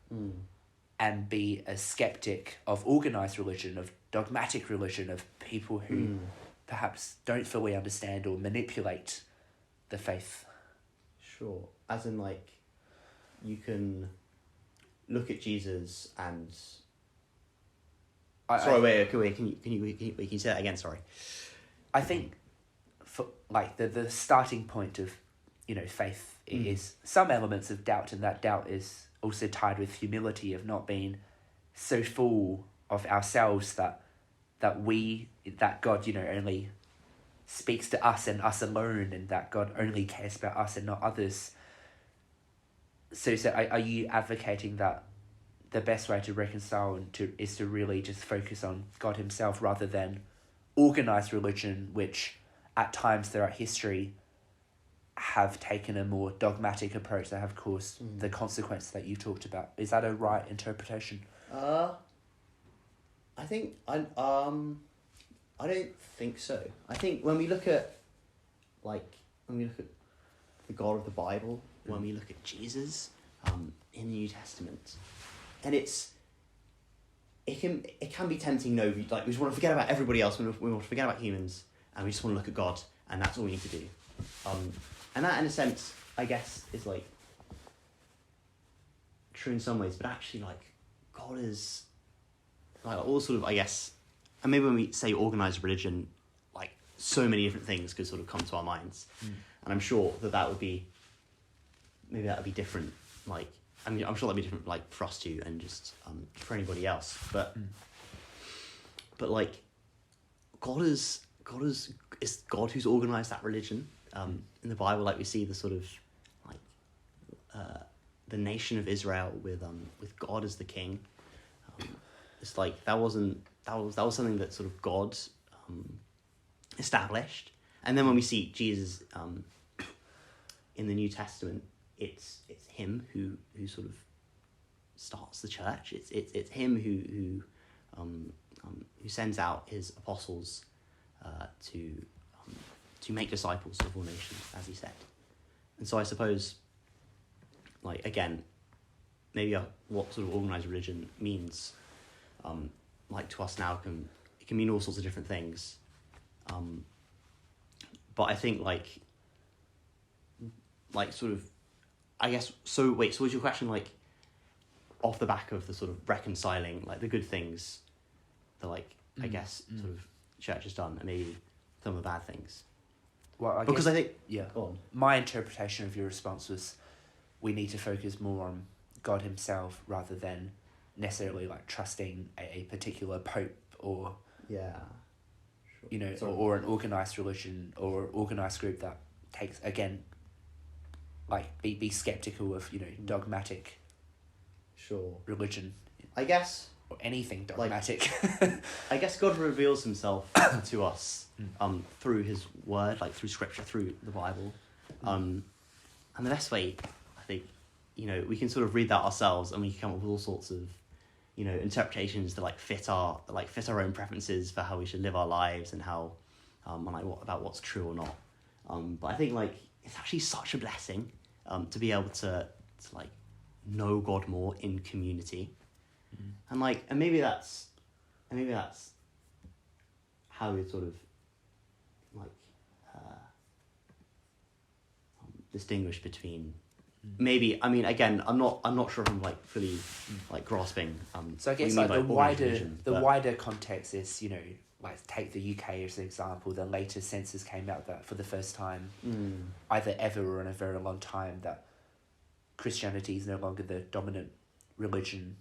and be a skeptic of organized religion, of dogmatic religion, of people who perhaps don't fully understand or manipulate the faith? Sure. As in, like, you can look at Jesus and... Wait, can you say that again? Sorry. I think, for like the starting point of, faith is some elements of doubt, and that doubt is also tied with humility of not being so full of ourselves that God, only speaks to us and us alone, and that God only cares about us and not others. So are you advocating that the best way to reconcile is to really just focus on God himself rather than organized religion, which at times throughout history have taken a more dogmatic approach that have caused the consequence that you talked about? Is that a right interpretation? I think I don't think so. I think when we look at the God of the Bible, when we look at Jesus in the New Testament, and it can be tempting. We just want to forget about everybody else. We want to forget about humans, and we just want to look at God, and that's all we need to do. And that, in a sense, I guess, is like true in some ways, but actually, like, God is like all sort of, I guess, and maybe when we say organized religion, like so many different things could sort of come to our minds, and I'm sure that would be different. Like, I mean, I'm sure that'd be different, like for us too, and just for anybody else. But like, God is God who's organized that religion. In the Bible, like we see the sort of like the nation of Israel with God as the king. It's like that was something that sort of God established, and then when we see Jesus in the New Testament, it's him who sort of starts the church. It's him who sends out his apostles to make disciples of all nations, as he said. And so I suppose, like, again, maybe what sort of organized religion means, like to us now, it can mean all sorts of different things. But I think, like, like sort of, I guess. So wait, so was your question like, off the back of the sort of reconciling, like the good things, the like I guess sort of church has done, and maybe some of the bad things. Well, I think go on. My interpretation of your response was, we need to focus more on God Himself rather than necessarily like trusting a particular pope or or an organized religion or organized group that takes, again, like be skeptical of dogmatic religion, I guess, or anything dogmatic. I guess God reveals Himself to us through His word, like through Scripture, through the Bible, and the best way, I think, we can sort of read that ourselves, and we can come up with all sorts of interpretations that fit our own preferences for how we should live our lives, and how about what's true or not. But I think it's actually such a blessing to be able to know God more in community, and maybe that's how we sort of distinguish between. Maybe, I mean, again, I'm not sure if I'm fully grasping. So I guess the wider context is, take the UK as an example. The latest census came out that for the first time, either ever or in a very long time, that Christianity is no longer the dominant religion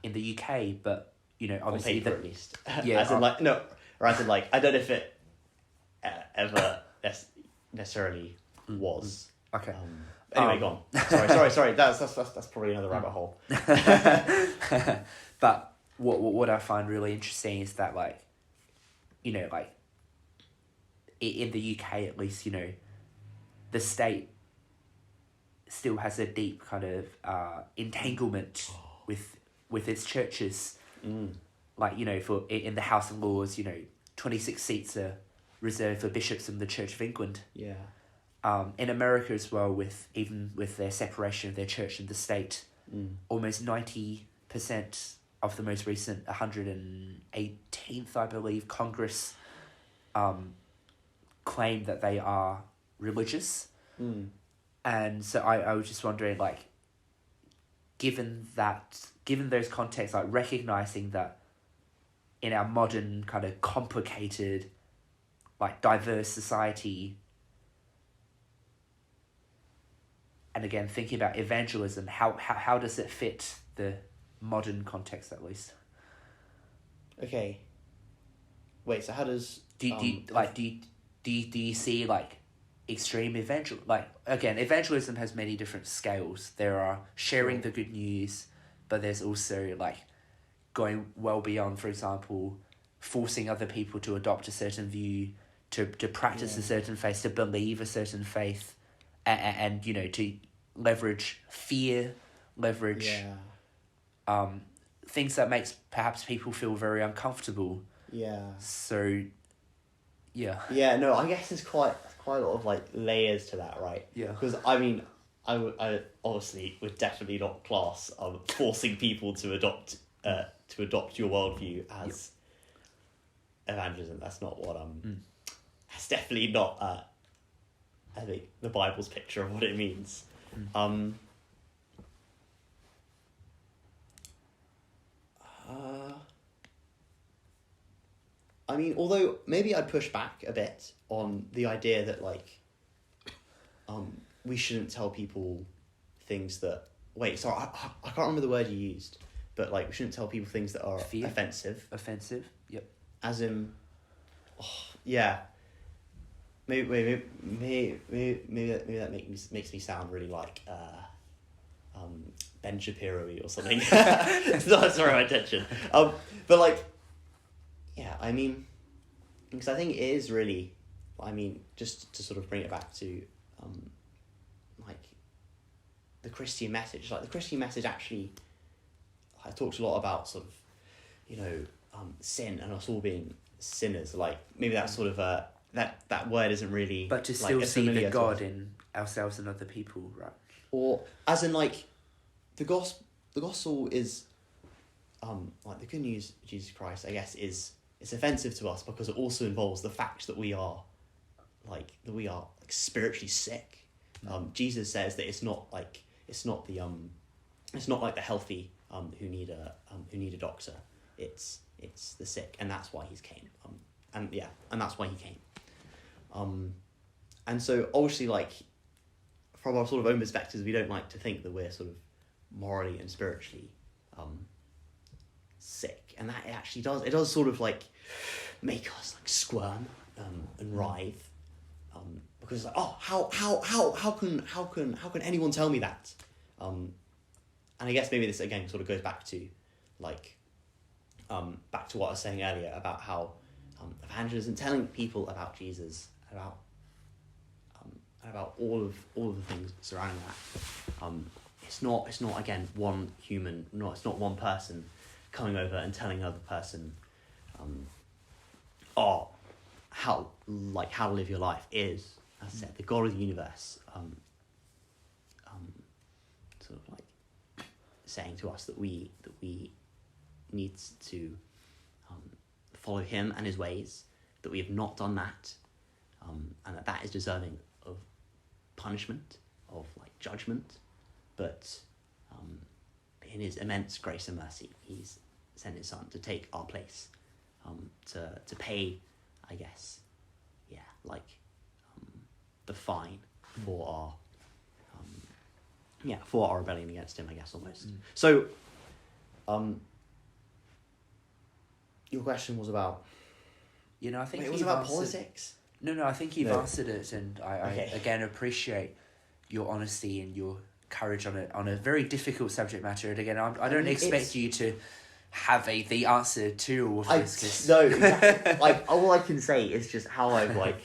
in the UK. But obviously, on paper, at least. As in I don't know if it ever necessarily was. Okay. Anyway, go on. Sorry. That's probably another rabbit hole. But what I find really interesting is that in the UK at least, the state still has a deep kind of entanglement with its churches. For in the House of Lords, 26 seats are reserved for bishops in the Church of England. Yeah. In America as well, with their separation of their church and the state, almost 90% of the most recent 118th, I believe, Congress claim that they are religious. And so I was just wondering, given those contexts, recognizing that in our modern kind of complicated, diverse society. And again, thinking about evangelism, how does it fit the modern context, at least? Okay. Wait. So how does do you see extreme evangelism has many different scales. There are sharing the good news, but there's also going well beyond, for example, forcing other people to adopt a certain view, to practice a certain faith, to believe a certain faith. And to leverage fear, things that makes perhaps people feel very uncomfortable. Yeah. So, yeah. Yeah. No, I guess there's quite a lot of layers to that, right? Yeah. Because I obviously would definitely not class forcing people to adopt your worldview as evangelism. That's not what That's definitely not. I think the Bible's picture of what it means. Although maybe I'd push back a bit on the idea that we shouldn't tell people things that. Wait, sorry, I can't remember the word you used, but we shouldn't tell people things that are offensive. Offensive. Yep. As in, yeah. Maybe that makes me sound really Ben Shapiro-y or something. It's not my intention. But because I think it is really, just to sort of bring it back to, the Christian message. The Christian message actually, talks a lot about sort of, sin and us all being sinners. Maybe that's sort of a. That word isn't really... But to still see the God in ourselves and other people, right? Or, as in, the gospel is, the good news of Jesus Christ, I guess, it's offensive to us because it also involves the fact that we are spiritually sick. Jesus says that it's not like the healthy who need a doctor. It's the sick, and that's why he's came. And that's why he came. And so obviously, like, from our sort of own perspectives, we don't like to think that we're sort of morally and spiritually sick, and that it does sort of like make us like squirm and writhe, because like, oh, how can anyone tell me that? And I guess maybe this again sort of goes back to like back to what I was saying earlier about how evangelism, telling people about Jesus, about all of the things surrounding that. It's not again one human. It's not one person coming over and telling another person, how to live your life is, as I said, the God of the universe, sort of like saying to us that we need to follow him and his ways, that we have not done that, and that is deserving of punishment, of like judgment, but in his immense grace and mercy, he's sent his son to take our place, to pay, I guess, the fine for our rebellion against him, I guess, almost. So, your question was about. I think it was about politics. No, I think you've answered it, and I again appreciate your honesty and your courage on a very difficult subject matter. And again, I don't expect you to have the answer to all of this. No, exactly. Like all I can say is just how I've like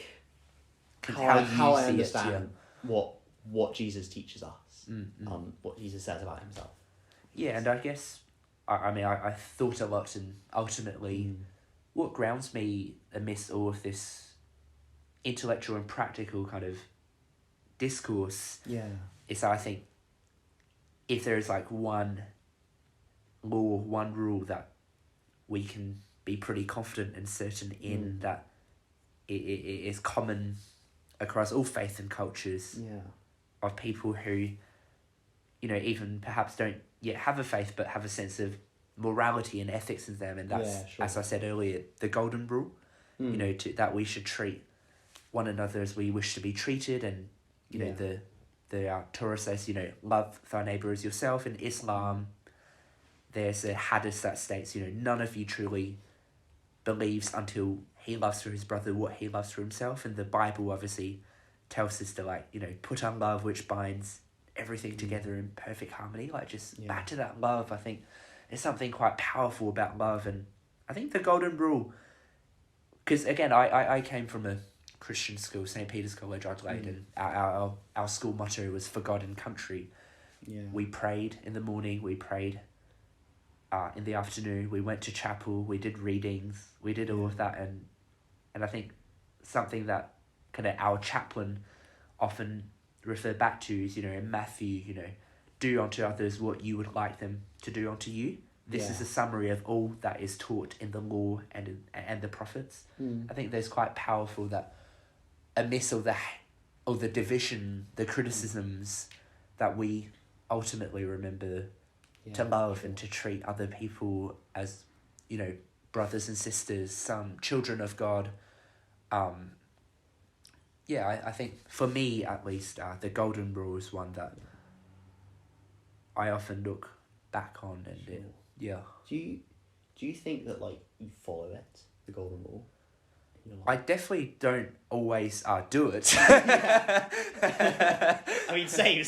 how I understand what Jesus teaches us, what Jesus says about himself. Yeah, and I guess I thought a lot, and ultimately, what grounds me amidst all of this intellectual and practical kind of discourse, is that I think if there is like one law, one rule that we can be pretty confident and certain in, that it is common across all faith and cultures of people who, even perhaps don't yet have a faith but have a sense of morality and ethics in them, and that's, as I said earlier, the golden rule, that we should treat one another as we wish to be treated, and the Torah says, love thy neighbour as yourself. In Islam, there's a hadith that states, none of you truly believes until he loves for his brother what he loves for himself. And the Bible obviously tells us to put on love, which binds everything together in perfect harmony. Back to that love. I think there's something quite powerful about love, and I think the golden rule, because again, I came from a Christian school, St. Peter's College, Adelaide, and our school motto was for God and country. We prayed in the morning, we prayed in the afternoon, we went to chapel, we did readings, we did all of that, and I think something that kind of our chaplain often refer back to is, in Matthew, do unto others what you would like them to do unto you. This is a summary of all that is taught in the law and the prophets. I think there's quite powerful that amidst all the division, the criticisms, that we ultimately remember to love and to treat other people as, brothers and sisters, some children of God. I think for me at least, the golden rule is one that I often look back on, and Do you think that you follow it, the golden rule? I definitely don't always do it. I mean, same.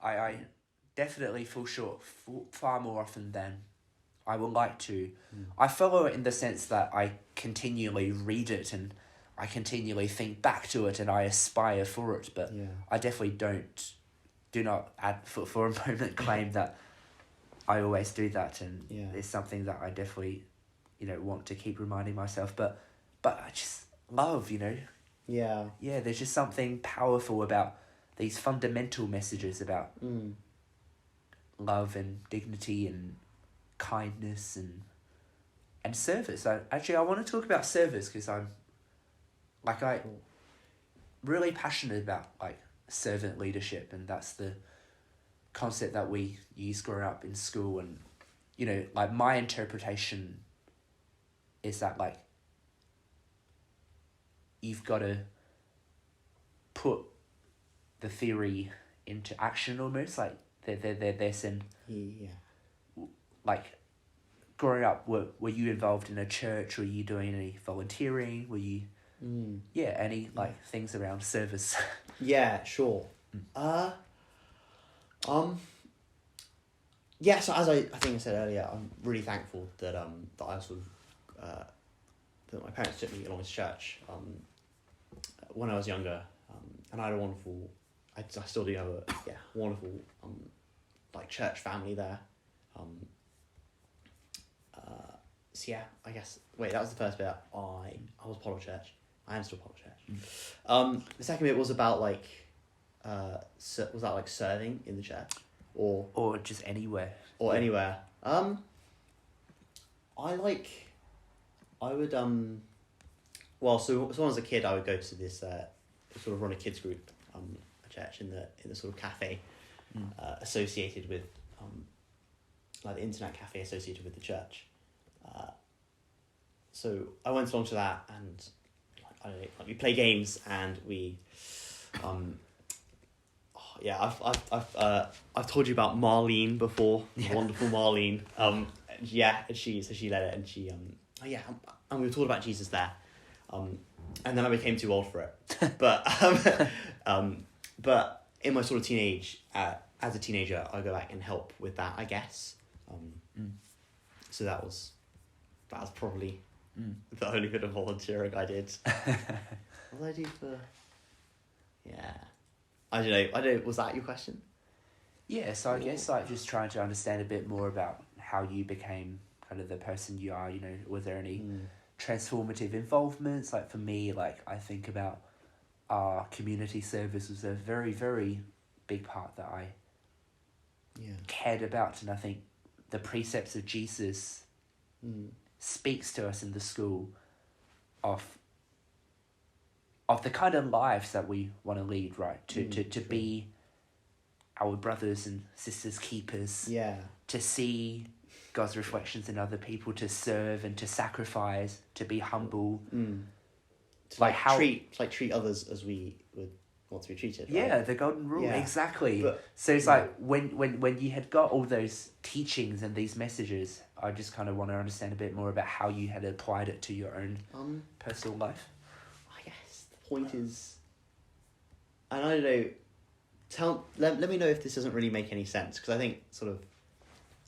I definitely fall short far more often than I would like to. I follow it in the sense that I continually read it and I continually think back to it and I aspire for it, but I definitely do not add for a moment claim that I always do that, and it's something that I definitely want to keep reminding myself, but I just love, there's just something powerful about these fundamental messages about love and dignity and kindness and service. I want to talk about service, because really passionate about like servant leadership, and that's the concept that we use growing up in school. And you know, like my interpretation is that like you've got to put the theory into action almost, like there's an like growing up, were you involved in a church? Were you doing any volunteering? Were you any like things around service? Yeah, sure. Yeah, so as I think I said earlier, I'm really thankful that that I sort of that my parents took me along to church when I was younger, and I had a wonderful, I still do have a wonderful like church family there. So yeah, I guess that was the first bit. I was part of church. I am still part of church. The second bit was about like was that like serving in the church or just anywhere anywhere. I would well, so when I was a kid, I would go to this sort of run a kids group a church in the sort of cafe associated with like the internet cafe associated with the church. So I went along to that, and I don't know, like we play games, and we I've told you about Marlene before, wonderful Marlene. And she led it, and she and we were talking about Jesus there, and then I became too old for it, but in my sort of teenage, as a teenager, I go back and help with that, I guess. So that was probably the only bit of volunteering I did. What did I do for? Yeah, I don't know. Was that your question? Yeah, so I guess like just trying to understand a bit more about how you became kind of the person you are. You know, was there any transformative involvements? Like for me, like I think about our community service was a very, very big part that I cared about, and I think the precepts of Jesus speaks to us in the school of the kind of lives that we want to lead, right? To be our brothers and sisters keepers. Yeah. To see God's reflections in other people, to serve and to sacrifice, to be humble. To treat others as we would want to be treated. Right? Yeah, the golden rule, exactly. So it's like when you had got all those teachings and these messages, I just kind of want to understand a bit more about how you had applied it to your own personal life. I guess the point is, and I don't know, let me know if this doesn't really make any sense, because I think sort of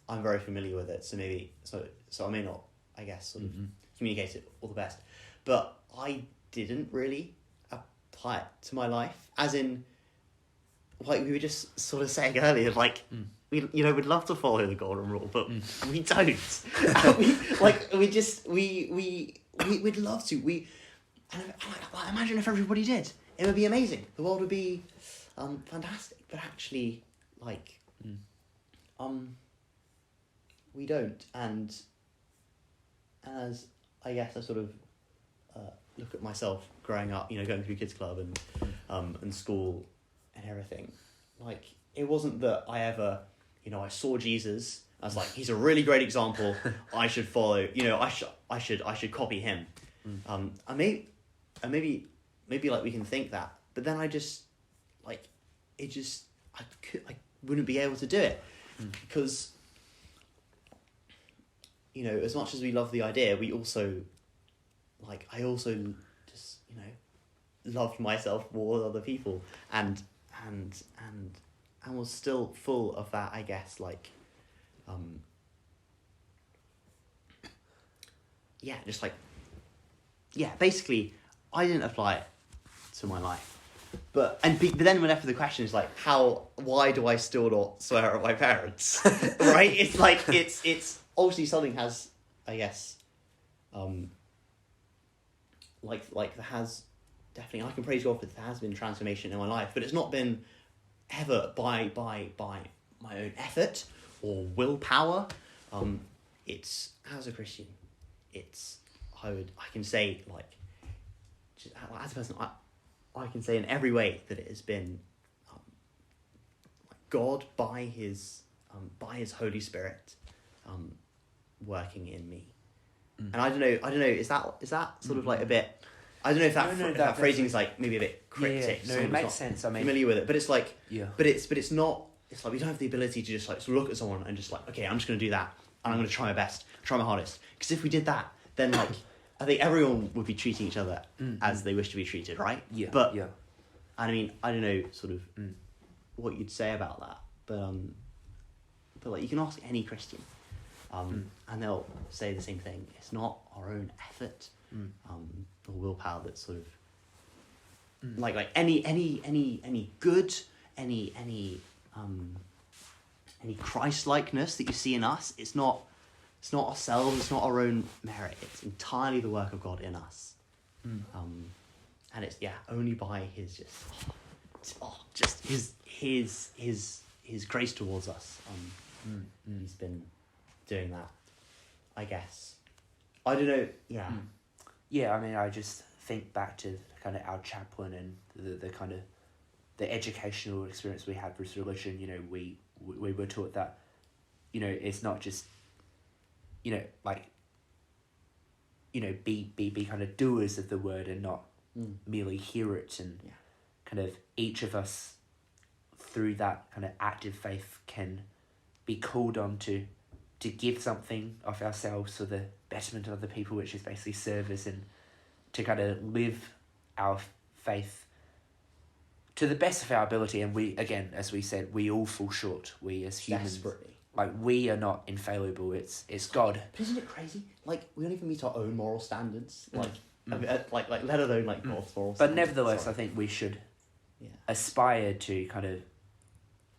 I'm very familiar with it, so maybe so I may not, I guess, sort of communicate it all the best, but I didn't really apply it to my life, as in, like we were just sort of saying earlier, like we'd love to follow the golden rule, but we don't. We'd love to. I imagine if everybody did, it would be amazing. The world would be fantastic. But actually, like, we don't. And as I guess I sort of look at myself growing up, going through kids club and school and everything, like it wasn't that I ever, I saw Jesus. I was like, he's a really great example. I should follow. I should copy him. And maybe like we can think that, but then I just like it. Just I wouldn't be able to do it because as much as we love the idea, we also I also just loved myself more than other people and was still full of that, I guess, basically I didn't apply it to my life, but then whenever the question is like, why do I still not swear at my parents? Right? It's like it's obviously something has, I guess, there has definitely, I can praise God for there has been transformation in my life, but it's not been ever by my own effort or willpower. It's as a Christian, I can say, just as a person, I can say in every way that it has been God by his Holy Spirit working in me. And I don't know, is that sort of like a bit, I don't know if that phrasing is like maybe a bit cryptic. Yeah, no, it makes sense. I mean, familiar with it, but it's like, yeah, but it's not. It's like we don't have the ability to just like look at someone and just like, okay, I'm just going to do that, and I'm going to try my best, try my hardest. Because if we did that, then like I think everyone would be treating each other as they wish to be treated, right? Yeah. But yeah. I mean, I don't know, sort of what you'd say about that, but like you can ask any Christian, and they'll say the same thing. It's not our own effort, or willpower that's sort of like any good, any Christ-likeness that you see in us. It's not ourselves. It's not our own merit. It's entirely the work of God in us, and it's only by his just his grace towards us. He's been doing that, I guess. I don't know. Yeah. Yeah, I mean, I just think back to kind of our chaplain and the kind of the educational experience we had with religion. You know, we were taught that, you know, it's not just, you know, like, you know, be kind of doers of the word and not merely hear it, and kind of each of us through that kind of active faith can be called on to give something of ourselves for the betterment of other people, which is basically service, and to kind of live our faith to the best of our ability. And we, again, as we said, we all fall short. We as humans, desperately. Like, we are not infallible. It's God. But isn't it crazy? Like, we don't even meet our own moral standards. Like, like let alone like God's moral standards. But nevertheless, I think we should aspire to kind of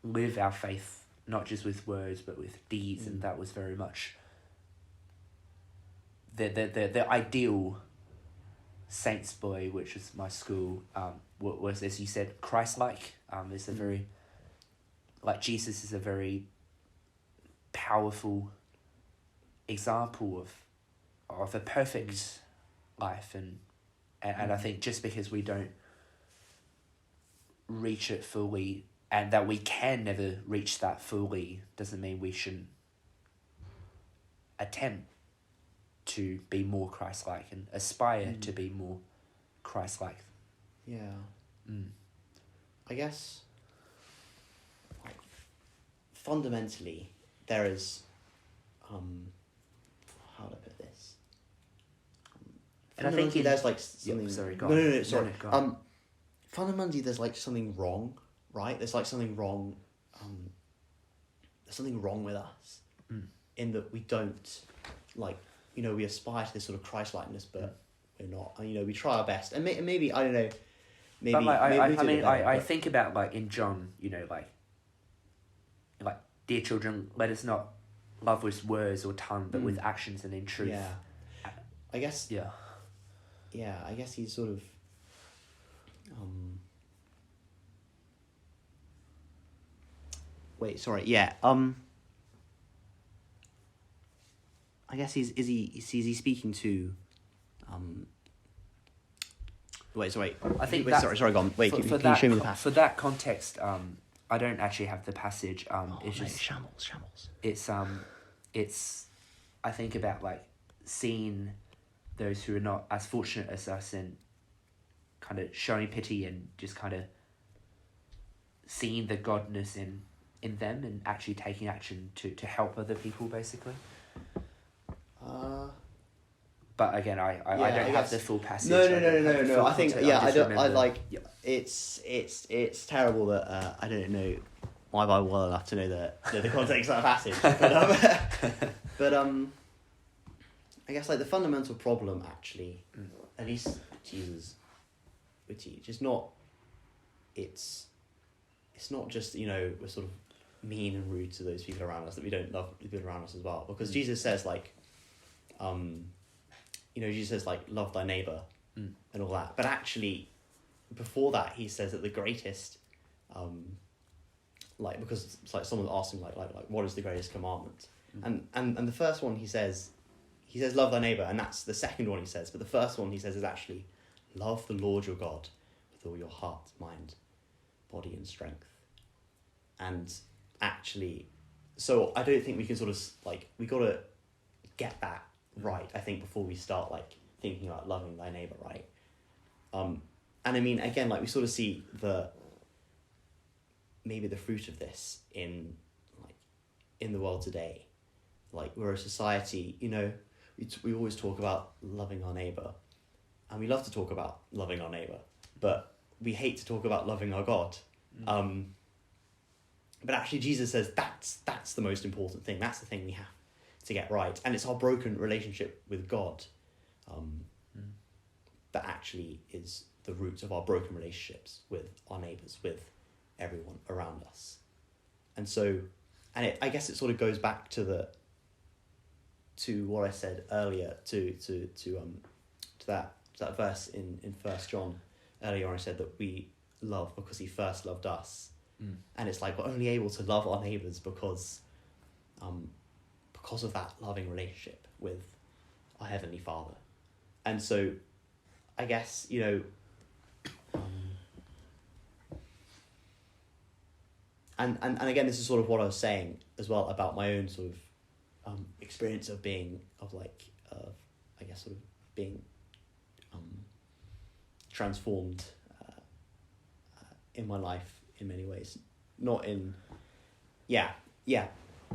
live our faith, not just with words, but with deeds. And that was very much the ideal Saints boy, which was my school, was, as you said, Christ-like. It's a very, like, Jesus is a very powerful example of a perfect life, and I think just because we don't reach it fully, and that we can never reach that fully, doesn't mean we shouldn't attempt to be more Christ-like and aspire to be more Christ-like. Yeah. I guess, like, fundamentally, there is, how do I put this? And I think there's like something. Yeah, sorry, go no, on. no, sorry. No, go on. Fundamentally, there's like something wrong, right? There's like something wrong. There's something wrong with us, in that we don't, like, you know, we aspire to this sort of Christ-likeness, but we're not. And, you know, we try our best, and maybe I don't know. Maybe, but like, maybe I think about, like, in John, you know, like, dear children, let us not love with words or tongue, but with actions and in truth. Yeah. I guess. Yeah. Yeah, I guess he's sort of. Wait, sorry. Yeah. I guess is he speaking to. Wait, sorry. I think wait, sorry, go on. Wait, can you show me the passage? For that context, I don't actually have the passage. It's just shambles. It's I think about, like, seeing those who are not as fortunate as us, and kind of showing pity, and just kind of seeing the godness in them, and actually taking action to help other people, basically. But again, I don't have the full passage. No. I think I don't. I like. Yeah. It's terrible that I don't know my Bible well enough to know the context of that passage. But I guess, like, the fundamental problem, actually, at least Jesus would teach, is not. It's not just, you know, we're sort of mean and rude to those people around us, that we don't love the people around us as well, because Jesus says, like, you know, Jesus says, like, love thy neighbour and all that. But actually, before that, he says that the greatest, like, because it's like someone asked him, like, what is the greatest commandment? And the first one he says love thy neighbour, and that's the second one he says. But the first one he says is actually love the Lord your God with all your heart, mind, body, and strength. And actually, so I don't think we can sort of, like, we got to get that right, I think, before we start, like, thinking about loving thy neighbour, right? And I mean, again, like, we sort of see maybe the fruit of this in the world today. Like, we're a society, you know, we always talk about loving our neighbour, and we love to talk about loving our neighbour, but we hate to talk about loving our God. But actually Jesus says that's the most important thing. That's the thing we have to get right. And it's our broken relationship with God that actually is the root of our broken relationships with our neighbours, with everyone around us. And so, I guess it sort of goes back to what I said earlier, to that verse in 1 John earlier on. I said that we love because he first loved us. And it's like we're only able to love our neighbours because of that loving relationship with our Heavenly Father. And so I guess, you know, and again, this is sort of what I was saying as well about my own sort of experience of being transformed in my life in many ways.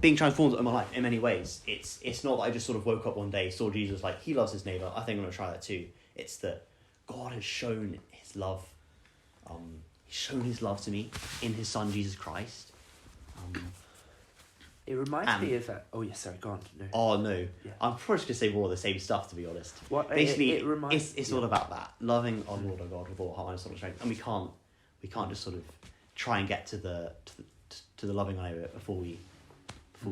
Being transformed in my life in many ways. It's not that I just sort of woke up one day, saw Jesus, like, he loves his neighbour, I think I'm going to try that too. It's that God has shown his love. He's shown his love to me in his son, Jesus Christ. It reminds me of that. Oh, yeah, sorry, go on. No. Oh, no. Yeah. I'm probably just going to say more of the same stuff, to be honest. Well, basically, it's all about that. Loving our Lord our God with all heart, mind, soul, and strength. And we can't just sort of try and get to the loving our neighbour before we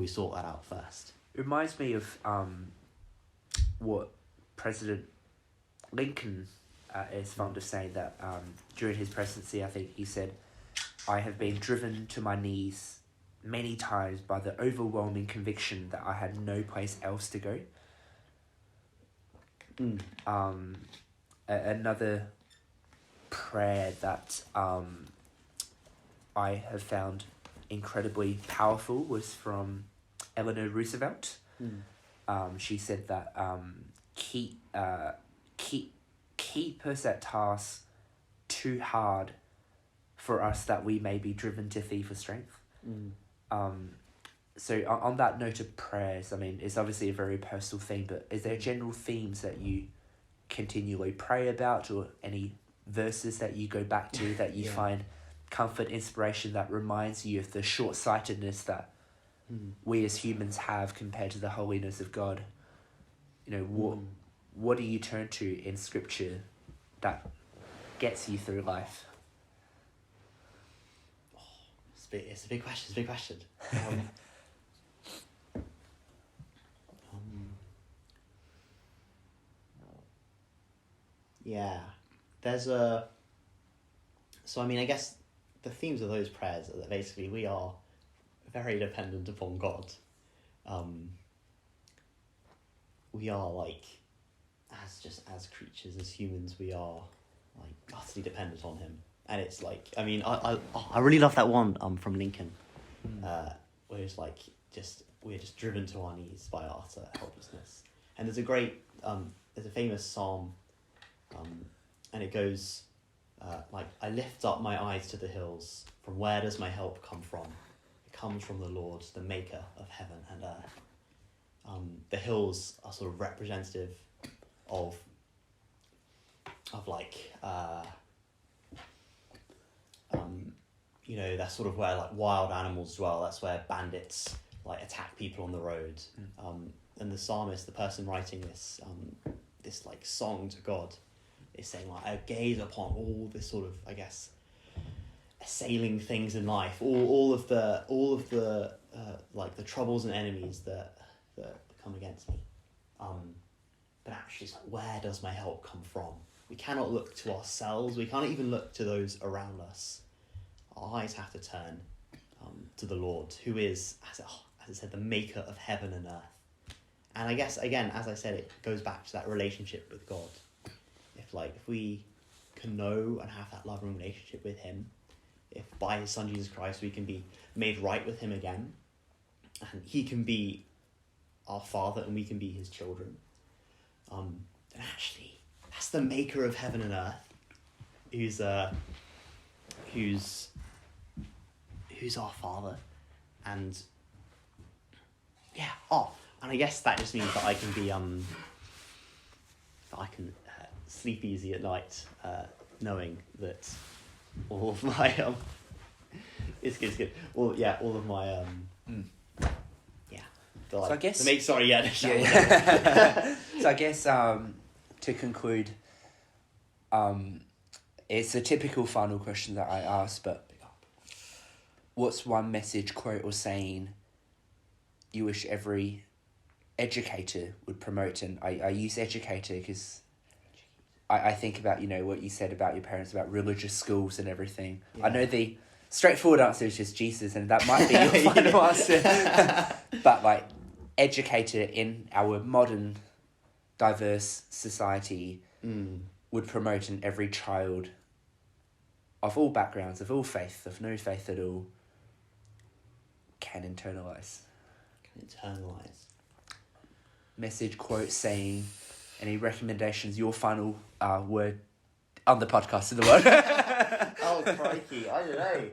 sort that out first. It reminds me of what President Lincoln is fond of saying, that during his presidency, I think he said, "I have been driven to my knees many times by the overwhelming conviction that I had no place else to go." Another prayer that I have found incredibly powerful was from Eleanor Roosevelt. She said that keep us at tasks too hard for us, that we may be driven to thee for strength. So on that note of prayers, I mean, it's obviously a very personal thing, but is there general themes that you continually pray about, or any verses that you go back to that you find comfort, inspiration, that reminds you of the short-sightedness that we as humans have compared to the holiness of God? You know, what do you turn to in Scripture that gets you through life? It's a big question. There's a... So, I mean, I guess the themes of those prayers are that basically we are very dependent upon God. We are, like, as creatures, as humans, we are, like, utterly dependent on him. And it's like, I mean, I really love that one from Lincoln, where it's like, we're just driven to our knees by our utter helplessness. And there's a great, there's a famous psalm, and it goes, like, I lift up my eyes to the hills, from where does my help come from? It comes from the Lord, the maker of heaven and earth. The hills are sort of representative of like, you know, that's sort of where, like, wild animals dwell. That's where bandits, like, attack people on the road. And the psalmist, the person writing this like song to God, is saying, like, I gaze upon all this sort of, I guess, assailing things in life, all of the like the troubles and enemies that come against me. But actually, it's like, where does my help come from? We cannot look to ourselves. We can't even look to those around us. Our eyes have to turn to the Lord, who is, as I said, the maker of heaven and earth. And I guess, again, as I said, it goes back to that relationship with God. If we can know and have that loving relationship with him, if by his Son Jesus Christ we can be made right with him again, and he can be our Father and we can be his children, then actually that's the maker of heaven and earth, who's our Father. And and I guess that just means that I can be sleep easy at night, knowing that all of my it's good. All of my So I guess So I guess to conclude, it's a typical final question that I ask, but what's one message, quote, or saying you wish every educator would promote? And I use educator because I think about, what you said about your parents, about religious schools and everything. Yeah. I know the straightforward answer is just Jesus, and that might be your final answer. But educator in our modern, diverse society would promote in every child of all backgrounds, of all faith, of no faith at all, can internalize. Message, quote, saying, any recommendations, your final word on the podcast to the world? Oh, crikey, I don't know.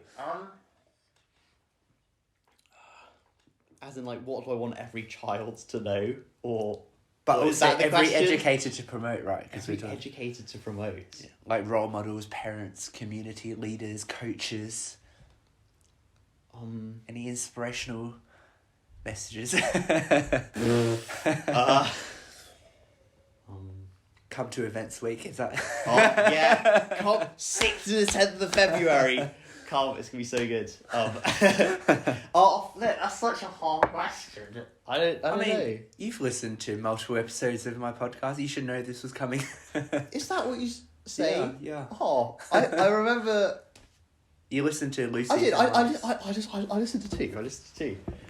As in, what do I want every child to know? But also every educator to promote, right? Every educator to promote. Yeah. Role models, parents, community leaders, coaches. Any inspirational messages? Come to events week, is that? Come 6th to the 10th of February. Come, it's gonna be so good. Look, that's such a hard question. I don't know. You've listened to multiple episodes of my podcast. You should know this was coming. Is that what you say? Yeah. Oh, I remember. You listened to Lucy. I did. I listened to two.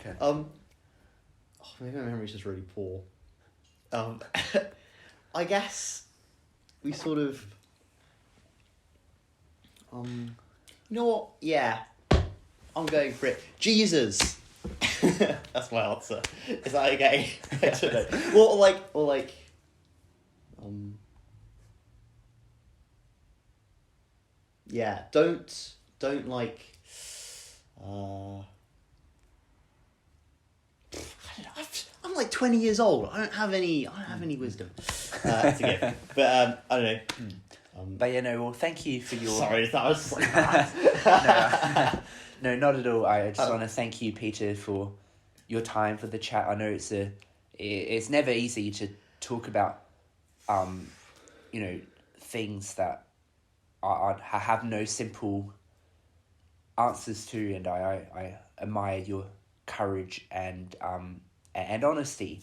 Okay. Maybe my memory's just really poor. I guess we sort of. You know what? Yeah, I'm going for it. Jesus. That's my answer. Is that okay? I don't know. Yeah. Don't I'm 20 years old. I don't have any wisdom to give. But I don't know. But well, thank you for your... Sorry, that was bad. No, not at all. I just want to thank you, Peter, for your time, for the chat. I know it's never easy to talk about, things that I have no simple answers to, and I admire your courage and honesty.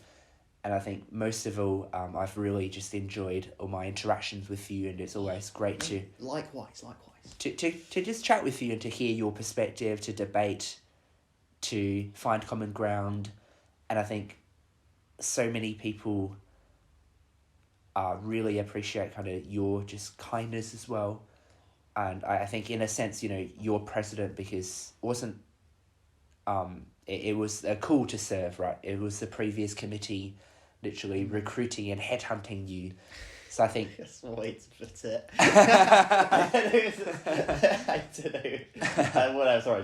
And I think most of all, I've really just enjoyed all my interactions with you, and it's always great to... Likewise. To just chat with you and to hear your perspective, to debate, to find common ground. And I think so many people really appreciate kind of your just kindness as well. And I think in a sense, you're president because it wasn't... It was a call to serve, right? It was the previous committee literally recruiting and headhunting you. So I think... That's one way to put it. I don't know. Whatever, sorry.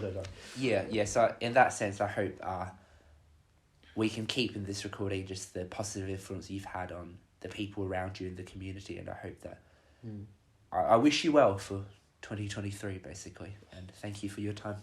Yeah, so in that sense, I hope we can keep in this recording just the positive influence you've had on the people around you in the community, and I hope that... I wish you well for 2023, basically, and thank you for your time.